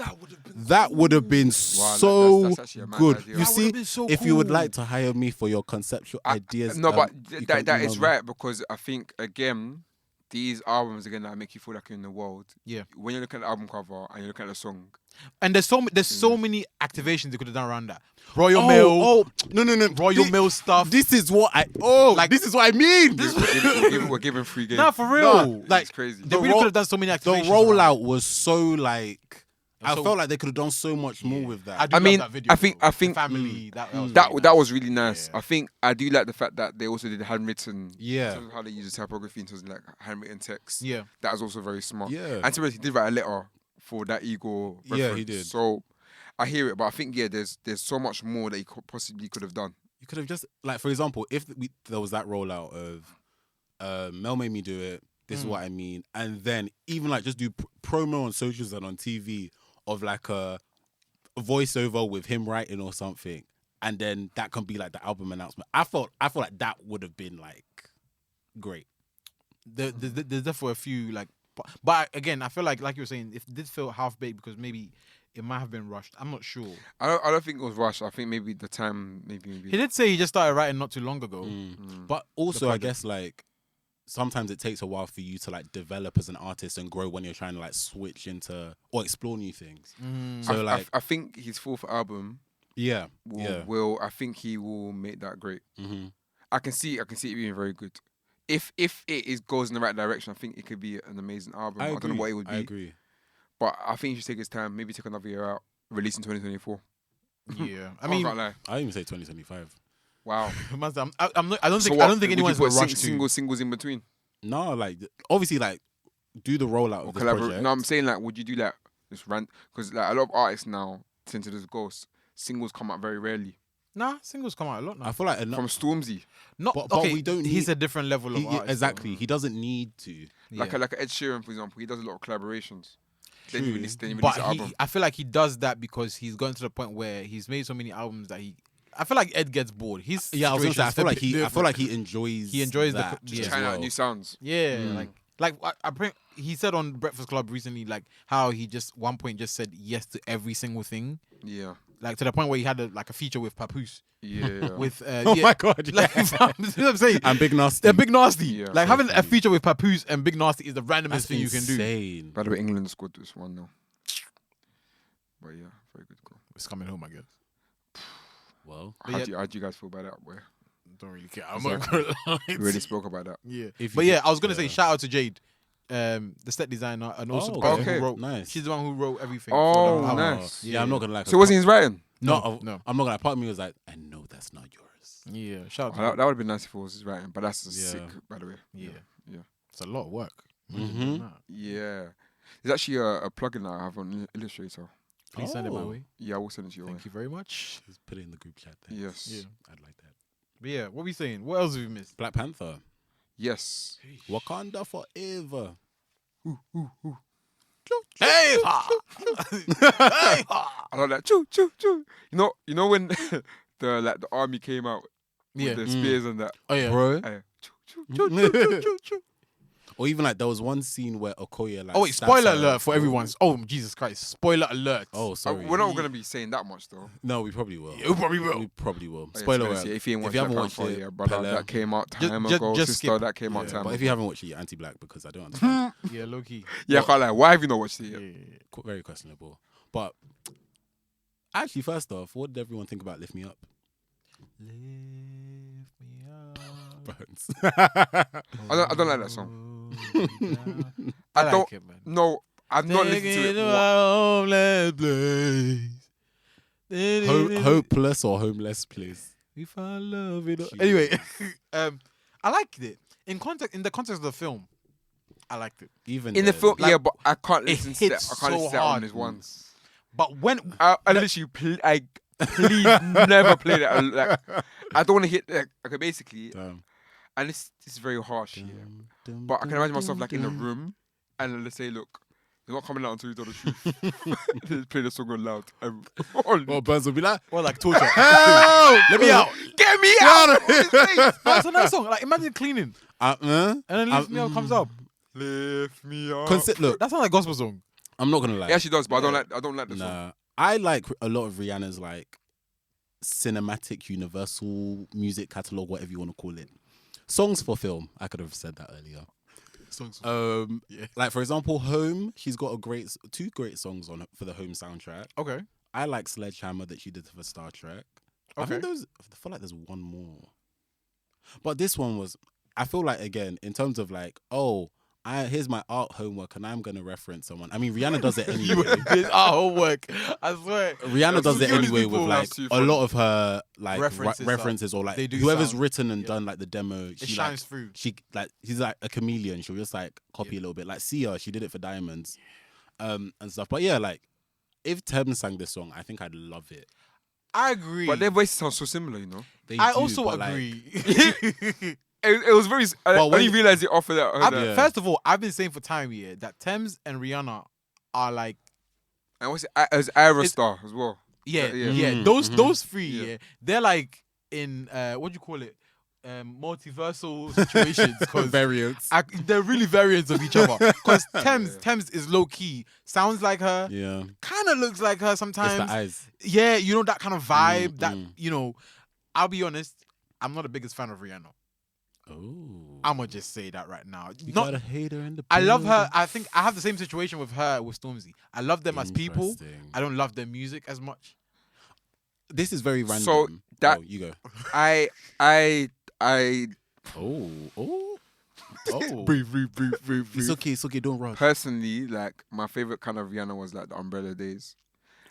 that would have been so that's actually a mad good. idea. You That see, would've been so if you would cool. like to hire me for your conceptual ideas, No, but you that can is email me. right, because I think again, these albums again that make you feel like you're in the world. Yeah. When you're looking at the album cover and you're looking at the song, And there's so many activations they could have done around that. Royal Mail. Oh, no. Royal Mail stuff. This is what I this is what I mean. we're giving free games. Nah, for real. No, like, it's crazy. They really could have done so many the activations. rollout was so like I So- felt like they could have done so much more with that. I do I love mean, that video, I think- though. I think- The family. That was That really that nice. was really nice. Yeah. I think I do like the fact that they also did handwritten. Yeah. In terms of how they use the typography in terms of like handwritten text. Yeah. That was also very smart. Yeah. And to be honest, he did write a letter for that ego. Yeah, he reference. did. So I hear it, but I think there's so much more that he possibly could have done. You could have just like, for example, if there was that rollout of Mel made me do it. This is what I mean, and then even like just do promo on socials and on TV of like a voiceover with him writing or something, and then that can be like the album announcement. I felt like that would have been like great. There's definitely a few like, but again, I feel like you were saying, if this felt half baked because maybe it might have been rushed. I'm not sure. I don't think it was rushed. I think maybe the time maybe. He did say he just started writing not too long ago. But also, I project. guess like sometimes it takes a while for you to like develop as an artist and grow when you're trying to like switch into or explore new things. So like, I think his fourth album yeah, will I think he will make that great. Mm-hmm. I can see it being very good. If it goes in the right direction, I think it could be an amazing album. I don't know what it would be. I agree. But I think he should take his time, maybe take another year out, release in 2024. Yeah, I I mean, can't lie. I even say 2025. Wow. I don't think anyone's gonna rush to. singles in between No, like obviously, like do the rollout or of this collaborate. project. No, I'm saying like, would you do that? Just rant because like a lot of artists now tend to just go. Singles come out very rarely. Nah, singles come out a lot now. I feel like From Stormzy, Not but okay. we don't He's need- a different level of artist. exactly. He doesn't need to. like a Ed Sheeran, for example, he does a lot of collaborations. Then True. you release an But album. I feel like he does that because he's gotten to the point where he's made so many albums that I feel like Ed gets bored. His Yeah, I was gonna say. I feel like situation is a bit he enjoys. He enjoys the- that yeah. as Trying out well. new sounds. Yeah, he said on Breakfast Club recently, like how he just one point just said yes to every single thing, Yeah. like to the point where he had a feature with Papoose. Yeah. With Oh yeah, my god! like you know what I'm saying. And Big Nasty. They're Big Nasty. Yeah. Like So having a funny. feature with Papoose and Big Nasty is the randomest That's thing you can do. insane. By the way, England scored this one now. But yeah, very good goal. It's coming home, I guess. Well, How do you guys feel about that? Where Don't really care. I'm Exactly. not gonna lie. we already spoke about that. Yeah. If But you yeah, could- I was gonna say yeah. shout out to Jade, the set designer, and also the Oh, person okay. who wrote. Nice. She's the one who wrote everything. Oh, for the album. nice. Yeah, I'm not gonna lie. So wasn't his writing? No, No. I'm not gonna. Part of me was like, I know that's not yours. Yeah, shout out to That, her. that would have been nice if it was his writing, but that's Yeah. sick, by the way. Yeah. Yeah. It's a lot of work. Mhm. Nah. Yeah. There's actually a plugin that I have on Illustrator. Please send it my Oh. way. Yeah, I will send it to you. Thank you very much. Just put it in the group chat. Then. Yes. Yeah. I'd like that. But yeah, what we saying? What else have we missed? Black Panther, Yes. Wakanda forever. Hey, I love that. Choo choo choo. You know when the army came out yeah. with the spears and that. Oh yeah. Bro. Choo choo choo choo choo choo choo. Or even like there was one scene where Okoye like. Oh wait, stabs spoiler her. alert for everyone. Oh Jesus Christ! Spoiler alert. Oh, sorry. We're not gonna be saying that much though. No, we probably will. You probably will. We probably will. Oh, yeah, Spoiler to be honest, alert. yeah, if you ain't watched haven't Black watched Panther, it, yeah, brother, Pelham. that came out Just- time just- ago. just Sister, skip. that came out Yeah, time but ago. if you haven't watched it, you're anti-black because I don't understand. Yeah, low key. Yeah, I can't lie. Why have you not watched it Yeah. yet? Very questionable. But actually, first off, what did everyone think about Lift Me Up? Lift me up. Burns. I don't like that song. I don't- like it, man. No, I've not listened to it. Homeless place. Hopeless or homeless, please. We found love. Jesus. Anyway, I liked it. In the context of the film, I liked it. Even In the then, film, Like, yeah, but I can't it listen to that. hits I can't so listen to that on hard. this once. But when I literally, please never play that. Like, I don't want to hit. Okay, basically, Damn. and this is very harsh. Yeah. Dum, But I can imagine myself dum, like in a dum. room, and let's say, look, They're not coming out until you tell the truth. They play the song on loud. Well, Burns will be like, Or like torture. help! Let me out. Get me out! That's a nice song. Like imagine cleaning and then Lift Me Up comes up. Lift me up. Look, That sounds like a gospel song. I'm not gonna lie. It actually does, but I don't like the song. Nah, I like a lot of Rihanna's like cinematic universal music catalog, whatever you want to call it. Songs for film. I could have said that earlier. Songs. Like for example, Home. She's got two great songs on for the Home soundtrack. Okay. I like Sledgehammer that she did for Star Trek. I Okay. feel like there's one more, but this one was. I feel like again in terms of like, here's my art homework and I'm gonna reference someone. I mean, Rihanna does it anyway. It's our homework. I swear. Rihanna does it anyway with like too a funny. lot of her like References or like they do whoever's sound. written and done like the demo. It shines through. She's like a chameleon. She'll just like copy a little bit. Like Sia, she did it for Diamonds, and stuff. But yeah, like if Thames sang this song, I think I'd love it. I agree. But their voices sound so similar, you know? I do, also but, like, agree. It was very... I But only when- realised it after that. Yeah. First of all, I've been saying for time here that Thames and Rihanna are like, And what's it? As Ira Star as well. yeah. Mm, Those three, Yeah. they're like in what do you call it? Multiversal situations because variants. they're really variants of each other. Because Thames is low key, sounds like her, Yeah, kind of looks like her it's sometimes. the eyes. Yeah, you know that kind of vibe. Mm, that mm. you know, I'll be honest, I'm not the biggest fan of Rihanna. Oh, I'm gonna just say that right now. you Not got a hater in the. I love her. building. I think I have the same situation with her with Stormzy. I love them as people. Interesting. I don't love their music as much. This is very random. So that- you go. I Oh. Breathe. It's okay. Don't rush. personally, like, my favourite kind of Rihanna was like the Umbrella days.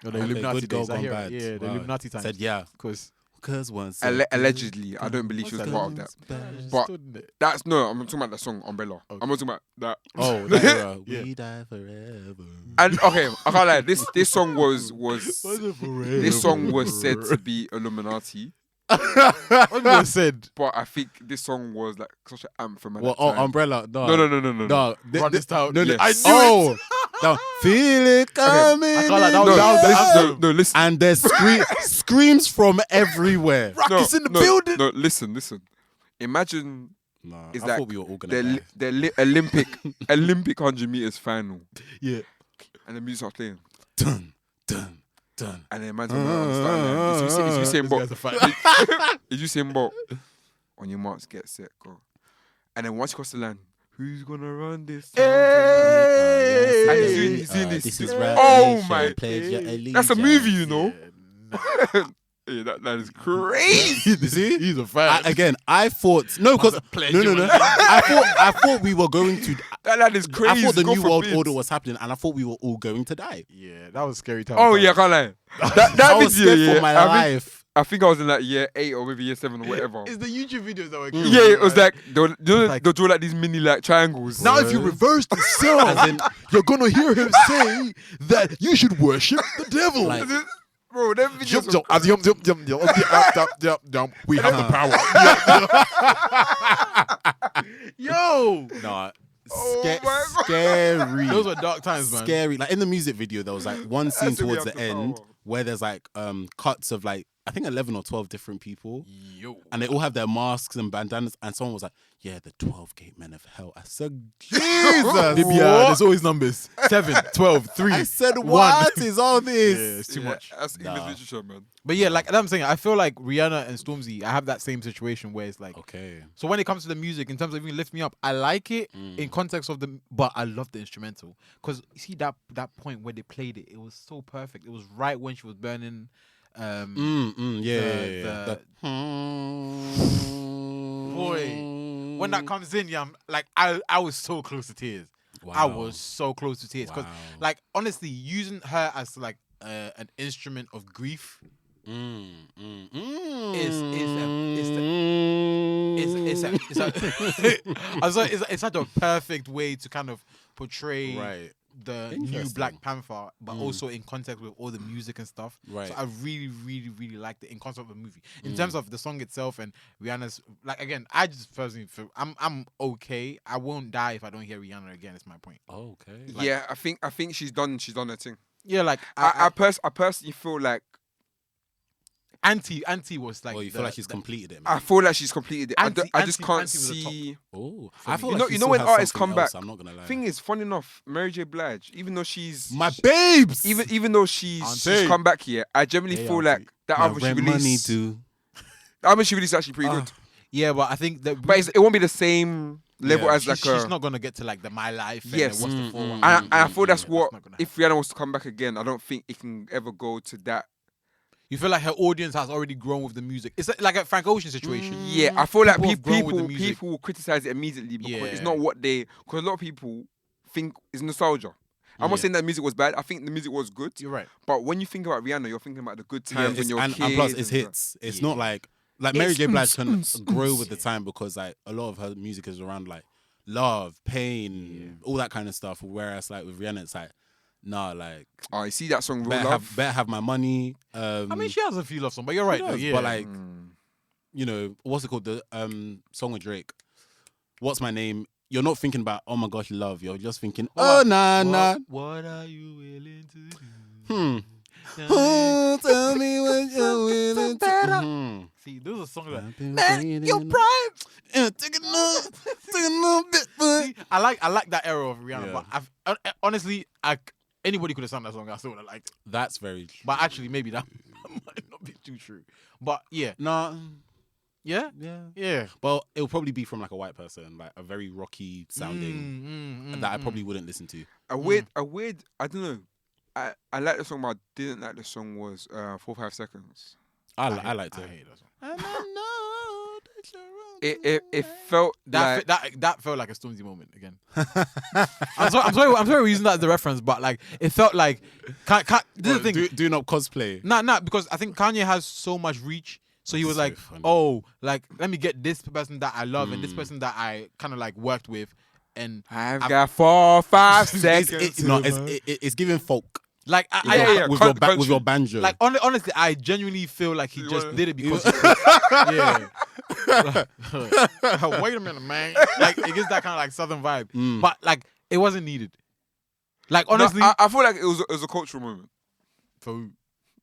Oh, the Okay, Illuminati good girl days. I gone hear bad. it. Yeah, the Wow. Illuminati times. Said yeah. Because Once Allegedly, I don't believe she was part of that. But that's I'm talking about the song Umbrella. Okay. I'm not talking about that. Oh, that era. Yeah. We die forever. And okay, I can't lie. This song was this song was said to be Illuminati, What was said? but I think this song was like such an anthem. At Well, that time. Umbrella. No. No. Run this town. No, Yes. I knew it. No, feel it coming. I can't lie, that No, was- that was- no, listen. And there's screams from everywhere. Rockets in the building. No, listen. Imagine Nah, It's I like thought we were all gonna die. Olympic 100 meters final, Yeah. and the music starts playing, Dun, dun, dun. and then imagine on the starting line, it's Usain Bolt. It's Usain Bolt. On your marks, get set, go. And then once you cross the line, who's gonna run this? town tonight? And he's doing this. This is Oh right. Oh my- Pledge your That's a movie, you know. Yeah, Yeah, that is crazy. You see? He's a fan. I thought no, because pledge no. your- I thought we were going to. That is crazy. I thought the God new world forbid. order was happening, and I thought we were all going to die. Yeah, that was scary time. Oh yeah, I can't lie. That I was video, scared for my life. I think I was in like year 8 or maybe year 7 or whatever. It's the YouTube videos that were Yeah, it was like they'll Like- draw like these mini like triangles. now if you reverse the sound, As in, you're gonna hear him say that you should worship the devil. Like- Bro, them videos. Jump, jump. We have the power. Yo, nah, Oh my God. scary. those were dark times, man. Scary. Like in the music video, there was like one scene That's what we towards have the to end power. where there's like cuts of like I think 11 or 12 different people, Yo, and they all have their masks and bandanas. And someone was like, "Yeah, the 12 gate men of hell." I said, "Jesus, there's always numbers 7, 12, 3. I said, 1. "What is all Yeah, this?" it's too Yeah, much. That's English Nah. literature, man. But yeah, like I'm saying, I feel like Rihanna and Stormzy, I have that same situation where it's like, Okay. so when it comes to the music, in terms of even Lift Me Up, I like it in context of the, but I love the instrumental because you see that point where they played it, it was so perfect. It was right when she was burning. Yeah. the- Boy, when that comes in, yeah, I'm like I was so close to tears. I Wow. was so close to tears because, Wow. like, honestly, using her as like an instrument of grief it's such a perfect way to kind of portray right. the new Interesting. Black Panther, but also in context with all the music and stuff. Right. So I really, really, really liked it in concept of the movie. In terms of the song itself and Rihanna's, like, again, I just personally feel I'm okay. I won't die if I don't hear Rihanna again. Is my point. Okay. Yeah, I think she's done her thing. Yeah, like I personally feel like Anti was like. Well, you feel like she's completed it, I man. feel like she's completed it. I just can't Anti was the top. see. Oh, For I me. feel You like know- she you know still when has artists something come else, back, I'm not gonna lie. Thing is, fun enough, Mary J. Blige, even though she's My babes. even though she's Auntie. come back here, I generally Hey, feel auntie. like that My album she rent money released. too. The album she released is actually pretty good, Yeah, but I think that. but it won't be the same level Yeah. as she's, like she's not gonna get to like the My Life. Yes. And what's the Mm, forward. I feel that's That's what not gonna if Rihanna was to come back again, I don't think it can ever go to that. You feel like her audience has already grown with the music. It's like a Frank Ocean situation. Yeah, I feel like People have grown with the music. people will criticize it immediately because it's Yeah. not what because a lot of people think is nostalgia. I'm not saying that music was bad. I think the music was good. You're right. But when you think about Rihanna, you're thinking about the good Yeah, times when it's- you're and kids. plus it's and hits. It's not like Mary It's J. Blige can oomph, grow oomph. with the time because like a lot of her music is around like love, pain, all that kind of stuff. Whereas like with Rihanna, it's like nah, like Oh, you see that song, Real better Love? have my money. I mean, she has a few love songs, but you're right. She though, does, yeah. but like you know what's it called, the song with Drake, What's My Name? You're not thinking about oh my gosh love, you're just thinking oh nah. What are you willing to do? Oh, tell me what you're willing to. See, those are songs that Man, your prime. Take a little bit, but See, I like that era of Rihanna, Yeah. but honestly, anybody could have sung that song. I still would have liked it. that's very true. But actually, maybe that might not be too true. But yeah, Nah, yeah, yeah. Well, it'll probably be from like a white person, like a very rocky sounding that I probably wouldn't listen to. A weird, I don't know. I like the song, but I didn't like the song was 4 or 5 seconds. I liked I it. hate that song. And I know that you're It felt like That felt like a Stormzy moment again. I'm sorry we're using that as a reference, but like it felt like this is the thing. do not cosplay. Nah, because I think Kanye has so much reach. So he was So like, funny. oh, like let me get this person that I love and this person that I kind of like worked with, and I've got 4 or 5 seconds. It's giving folk. like With your banjo. Like honestly, I genuinely feel like he just did it because yeah. Wait a minute, man. Like it gives that kind of like southern vibe, but like it wasn't needed. Like honestly, No, I feel like it was a cultural moment. for who?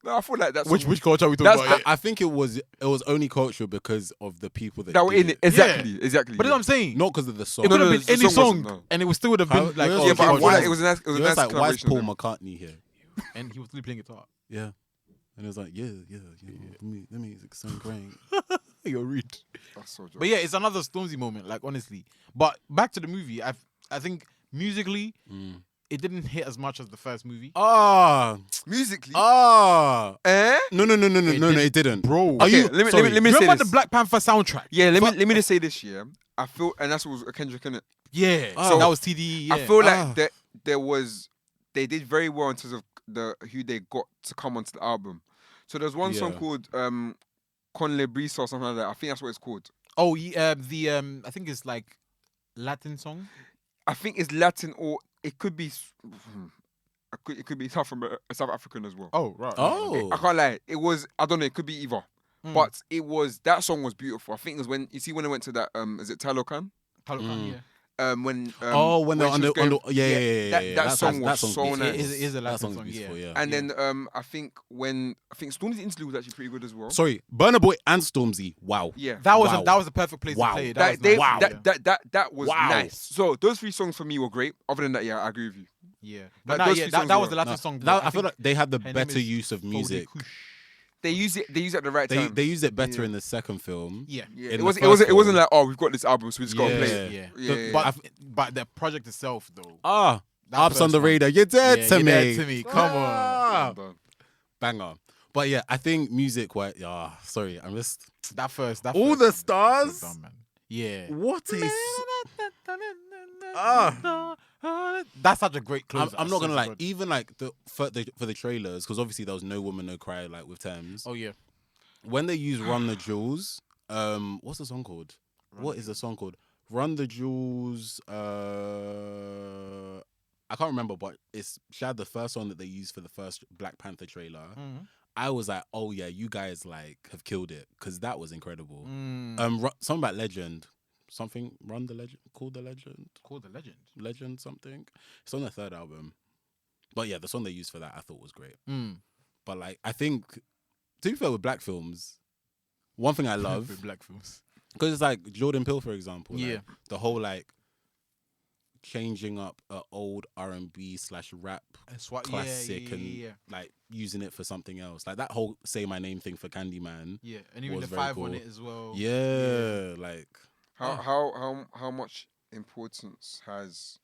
No, I feel like that's Which culture are we talking about? I think it was only cultural because of the people that that were did in it. Exactly. But that's what I'm saying. Not because of the song. It could no, have the been any song wasn't, song, no. and it would still would have been like, Yeah, oh, Yeah, but I okay, feel like culture. it was a nice It was like, why is collaboration Paul of them. McCartney here? And he was still playing guitar. Yeah. And it was like, yeah. Let me sound great. You're rude. That's so But yeah, it's another Stormzy moment, like honestly. But back to the movie, I think musically, it didn't hit as much as the first movie. Musically. No, Eh? it didn't. Bro, Are you? Let me sorry. let me you say remember this. the Black Panther soundtrack? Yeah, let me just say this. Yeah, I feel, and that's what was Kendrick in it. Yeah. Oh. So that was TDE. Yeah. I feel like that they did very well in terms of who they got to come onto the album. So there's one song Yeah. called Con Le Brisa or something like that. I think that's what it's called. Oh, yeah, I think it's like Latin song. I think it's Latin or it could be. It could be South African as well. Oh, right. Oh. I can't lie. It was, I don't know. It could be either. But it was, that song was beautiful. I think it was when I went to that. Is it Talokan? Yeah. When When they're she on was the going- yeah. That song was so beautiful. nice. It is a That Latin song's song, beautiful, yeah. yeah. And then I think Stormzy's interlude was actually pretty good as well. Sorry, Burna Boy and Stormzy. Wow. Yeah, That was Wow. that was the perfect place Wow. to play it. that, was they, nice. that was Wow. nice. So those 3 songs for me were great. Other than that, yeah, I agree with you. Yeah. But But those yeah, three that songs was were- the Latin No, song. I feel like they had the her name better is use of music. Fode Kush. They use it at the right They time. they used it better in the second film. Yeah. yeah, in it the wasn't first film. like, oh, we've got this album, so we just gotta play it. Yeah. Yeah, But the project itself, though. That Ups on first the one. radar. You're dead Yeah, to you're me. dead to me. Come on. Ah. Banger. But yeah, I think music. Sorry, I'm just. That first All first the one was stars? so dumb, man. Yeah. What is? That's such a great close. I'm not gonna lie. Even like for the trailers, because obviously there was No Woman No Cry like with Thames. Oh yeah. When they use Run the Jewels, what's the song called? What is the song called? Run the Jewels. I can't remember, but she had the first song that they used for the first Black Panther trailer. Mm. I was like, oh yeah, you guys like have killed it because that was incredible. Something about Legend, Run the Legend, Called the Legend, something. It's on the third album, but yeah, the song they used for that I thought was great. But like, I think to be fair with black films, one thing I love with black films because it's like Jordan Peele, for example. Yeah, like, the whole like changing up an old R&B / rap classic and like using it for something else, like that whole Say My Name thing for Candyman. Yeah, and even the very 5 cool. on it as well. Yeah, like how much importance has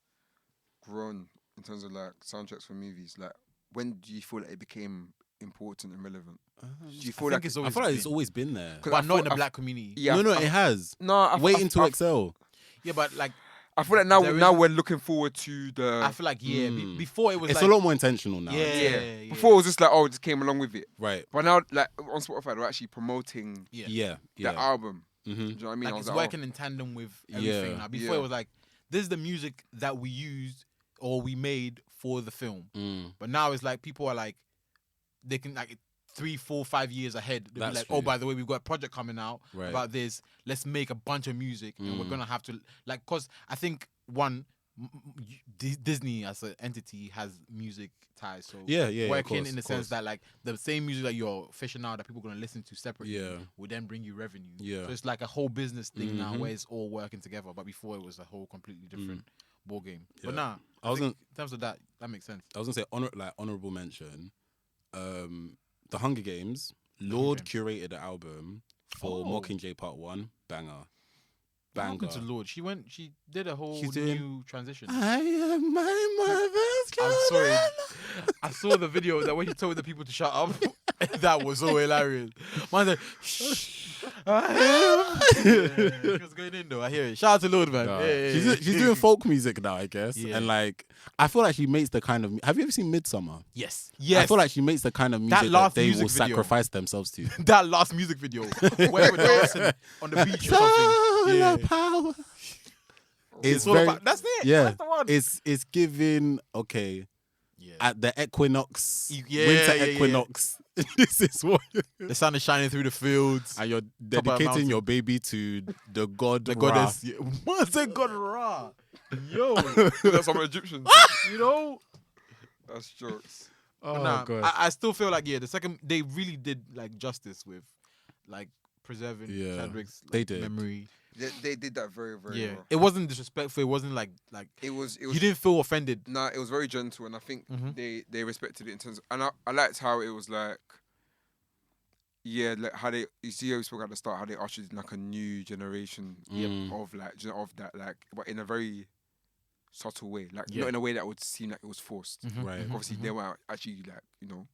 grown in terms of like soundtracks for movies? Like, when do you feel like it became important and relevant? Do you feel like it's I feel like it's always been there, but not in the black community? Yeah, no, it has. No, Waiting to Excel. Yeah, but like I feel like now we're looking forward to the. I feel like before it was it's like, a lot more intentional now. Yeah. Before it was just like, oh, it just came along with it. Right. But now, like on Spotify, they're actually promoting Yeah. the album. Mm-hmm. Do you know what I mean? like I was it's working in tandem with everything. Yeah. Now, before it was like, this is the music that we used or we made for the film. But now it's like people are like, they can like 3, 4, 5 years ahead. They'll be like, true. oh, by the way, we've got a project coming out Right. about this. Let's make a bunch of music, and we're gonna have to like, cause I think Disney as an entity has music ties. So Yeah, working of course, in the sense that like the same music that you're fishing out that people are gonna listen to separately will then bring you revenue. Yeah. So it's like a whole business thing now where it's all working together. But before it was a whole completely different ball game. But Yeah. I think in terms of that makes sense. I was gonna say honorable mention. The Hunger Games. Lord curated the album for Mockingjay Part 1. Banger. What happened to Lord? She did a whole She's doing, new transition. I am my mother's children. I'm sorry. I saw the video that when she told the people to shut up. That was so hilarious. Man's like, shh. She was going in though. I hear it. Shout out to Lord, man. Nah. Yeah. She's doing folk music now, I guess. Yeah. And like, I feel like she makes the kind of. Have you ever seen Midsummer? Yes. I feel like she makes the kind of music that they music will video. sacrifice themselves to. that last music video where they were dancing on the beach or something. Solar power. It's all very. about- that's it. Yeah. That's the one. It's giving Yeah. at the equinox, Yeah, winter yeah, yeah. equinox. This is what. The sun is shining through the fields. And you're of a dedicating mountain. your baby to the god, The Ra. goddess. Yeah. What's a god Ra? Yo. That's some Egyptians. You know? That's jokes. Oh But nah, god. I still feel like the second they really did like justice with like preserving Yeah, Chadwick's they did. memory. They did that very, very well. It wasn't disrespectful. It wasn't like It was. you didn't feel offended. Nah, it was very gentle, and I think Mhm. they respected it in terms of, and I liked how it was like, like how they, you see how we spoke at the start, how they ushered in like a new generation of like of that, like, but in a very subtle way, like not in a way that would seem like it was forced. Right. Obviously, they were actually like doing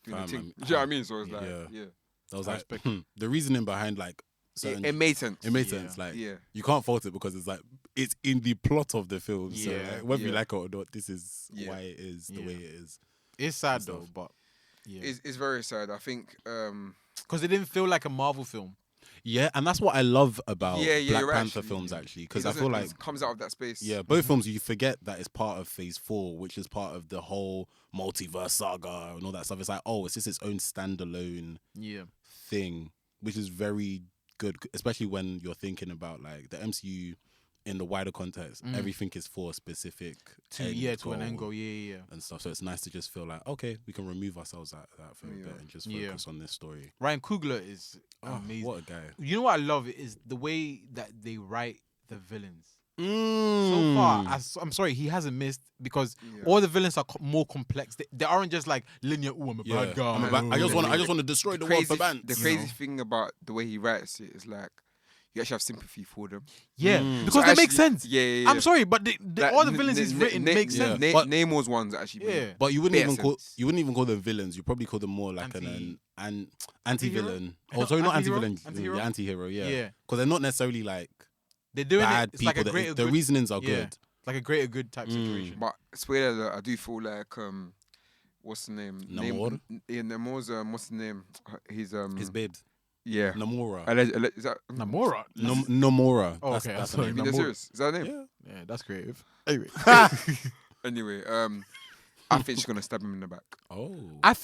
the Fam, thing. man. Do you know what I mean? So it was like, Yeah. That was I like respect the reasoning behind like certain. it made sense. It made Yeah. sense. Like Yeah. you can't fault it because it's like it's in the plot of the film. So Yeah, like, whether you yeah. like it or not, this is Yeah. why it is the Yeah. way it is. It's sad Stuff. though, but It's very sad. I think. because it didn't feel like a Marvel film. Yeah, and that's what I love about Yeah, Black you're Panther actually- films actually, It because I doesn't- feel like it comes out of that space. yeah, both films you forget that it's part of Phase 4, which is part of the whole multiverse saga and all that stuff. It's like, oh, it's just its own standalone Yeah, thing, which is very good, especially when you're thinking about like the MCU in the wider context. Everything is for a specific to an end goal. Yeah. and stuff. So it's nice to just feel like, okay, we can remove ourselves out of that for a bit and just focus on this story. Ryan Coogler is amazing. What a guy! You know what I love is the way that they write the villains. So Mm. far, I'm sorry, he hasn't missed because all the villains are more complex. They aren't just like linear. Oh, I'm a bad guy. I just want to destroy the world for Bants. The crazy thing about the way he writes it is like you actually have sympathy for them. Yeah, Mm. because So they make actually- sense. Yeah. I'm sorry, but Like, all the villains he's written make sense. But- Namor's ones actually. Yeah. But you wouldn't Bare even sense. call them villains. You probably call them more like an anti-villain. Anti-hero? Oh, sorry, not Anti-hero? anti-villain. Anti-hero? Yeah, anti-hero. Yeah, Yeah. because they're not necessarily like They're doing bad it. It's people. like a greater The good. reasonings are Yeah. good. Like a greater good type situation. But spoiler, I do feel like what's the name? Namor? Namor's what's the name? He's His babes, yeah. Namora. Is that? Namora. Namora. Oh, That's okay, that's sorry, the Are name. you Namor. serious? Is that the name? Yeah. Yeah, that's creative. Anyway, Anyway, I think she's gonna stab him in the back. Oh.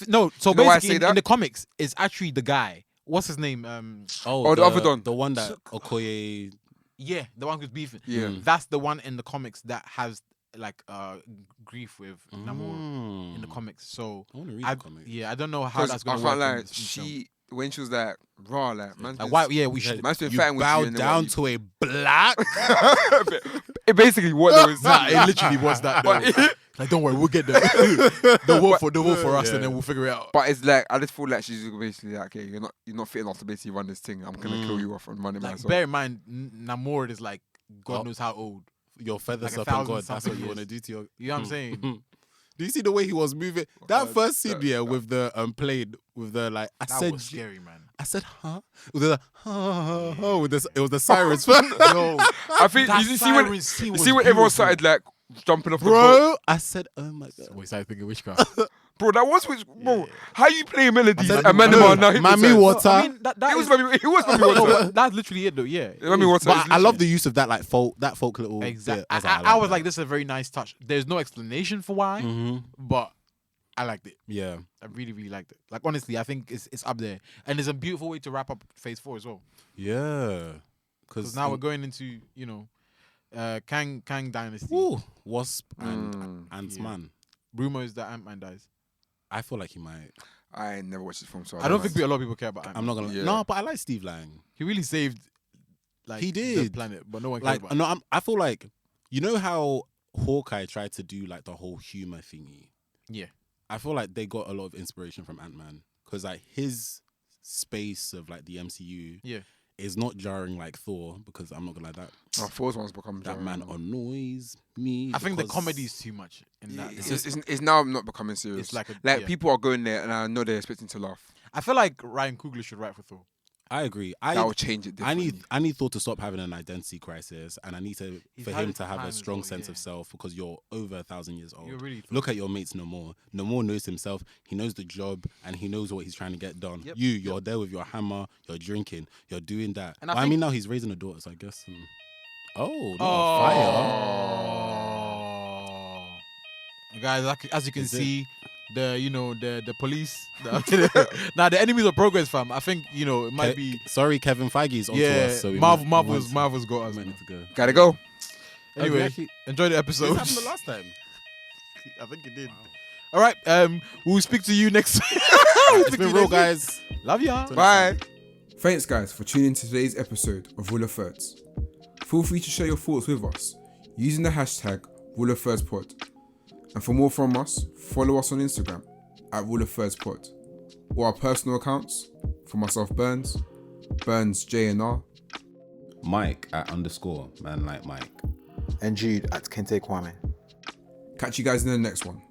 No, so You know why I basically say in that? the comics, it's actually the guy. What's his name? Oh, the other Don. The one that Okoye. Yeah, the one who's beefing. Yeah. That's the one in the comics that has like grief with Namor in the comics. So I want to read the comics. yeah, I don't know how that's I gonna can't work. lie. When she was like raw, like man's been, why? Yeah, we should. man's been You fighting with you. bowed and down what to a black. it basically what there was. Nah, it literally was that. though. Like, don't worry, we'll get there. The vote for us, and then we'll figure it out. But it's like I just feel like she's basically like, okay, you're not fitting off to basically run this thing. I'm gonna kill you off and run it Like, myself. bear in mind, Namor is like God knows how old. Your feathers Like up and 1,000 God. That's what something you want to years. do to your. You know what I'm saying? Do you see the way he was moving? That first scene, with the plane, with the like. I That said, was scary, man. I said, huh? With the with this, it was the sirens first. Yo, I think that you siren scene was see when everyone beautiful. started like jumping off the boat. Bro, I said, oh my god. We started thinking witchcraft. Bro, that was bro. How you play melodies said, and man them are now Mammy hypnotized? water. I mean, that It was is- Mammy. It was Mammy no, water. but that's literally it, though. Yeah, Mammy water. But is I love legit. the use of that folk little exactly. bit. I was like, this is a very nice touch. There's no explanation for why, but I liked it. Yeah. I really, really liked it. Like, honestly, I think it's up there, and it's a beautiful way to wrap up Phase 4 as well. Yeah. Because now we're going into Kang Dynasty. Ooh, Wasp and Ant-Man. Rumors that Ant-Man dies. I feel like he might. I never watched this film, so I don't think a lot of people care about Ant-Man. I'm not gonna. Yeah. No, but I like Steve Lang. He really saved, like, He the did. planet, but no one cared Like, about. no, I feel like you know how Hawkeye tried to do like the whole humor thingy. Yeah. I feel like they got a lot of inspiration from Ant-Man because like his space of like the MCU is not jarring like Thor, because I'm not gonna lie, that Thor's one's become that man annoys me. I think the because- comedy is too much in that. It's now not becoming serious. It's like people are going there, and I know they're expecting to laugh. I feel like Ryan Coogler should write for Thor. I agree. That will change it. I Differently. need Thor to stop having an identity crisis, and I need for had him it to have a time as strong well, sense yeah. of self, because you're over 1,000 years old. You're really Look at your mates no more. No more knows himself. He knows the job, and he knows what he's trying to get done. Yep. You're there with your hammer. You're drinking. You're doing that. And I Well, I think- mean, now he's raising a daughter, so I guess. Oh, not fire! Oh. Guys, as you can Is it? see, the police. Now the enemies of progress, fam. I think it might be. Sorry, Kevin Feige's onto Yeah, us. So we Marvel's got us. might need to go. Gotta go. Anyway, actually- enjoy the This episode. happened the last time. I think it did. All right, we'll speak to you next. It's been real, guys. Love ya. Bye. Thanks, guys, for tuning in to today's episode of Rule of Thirds. Feel free to share your thoughts with us using the hashtag RuleOfThirdspod. And for more from us, follow us on Instagram at RuleOfThirdspod, or our personal accounts for myself, Burns JNR, Mike at _ man like Mike. And Jude at Kente Kwame. Catch you guys in the next one.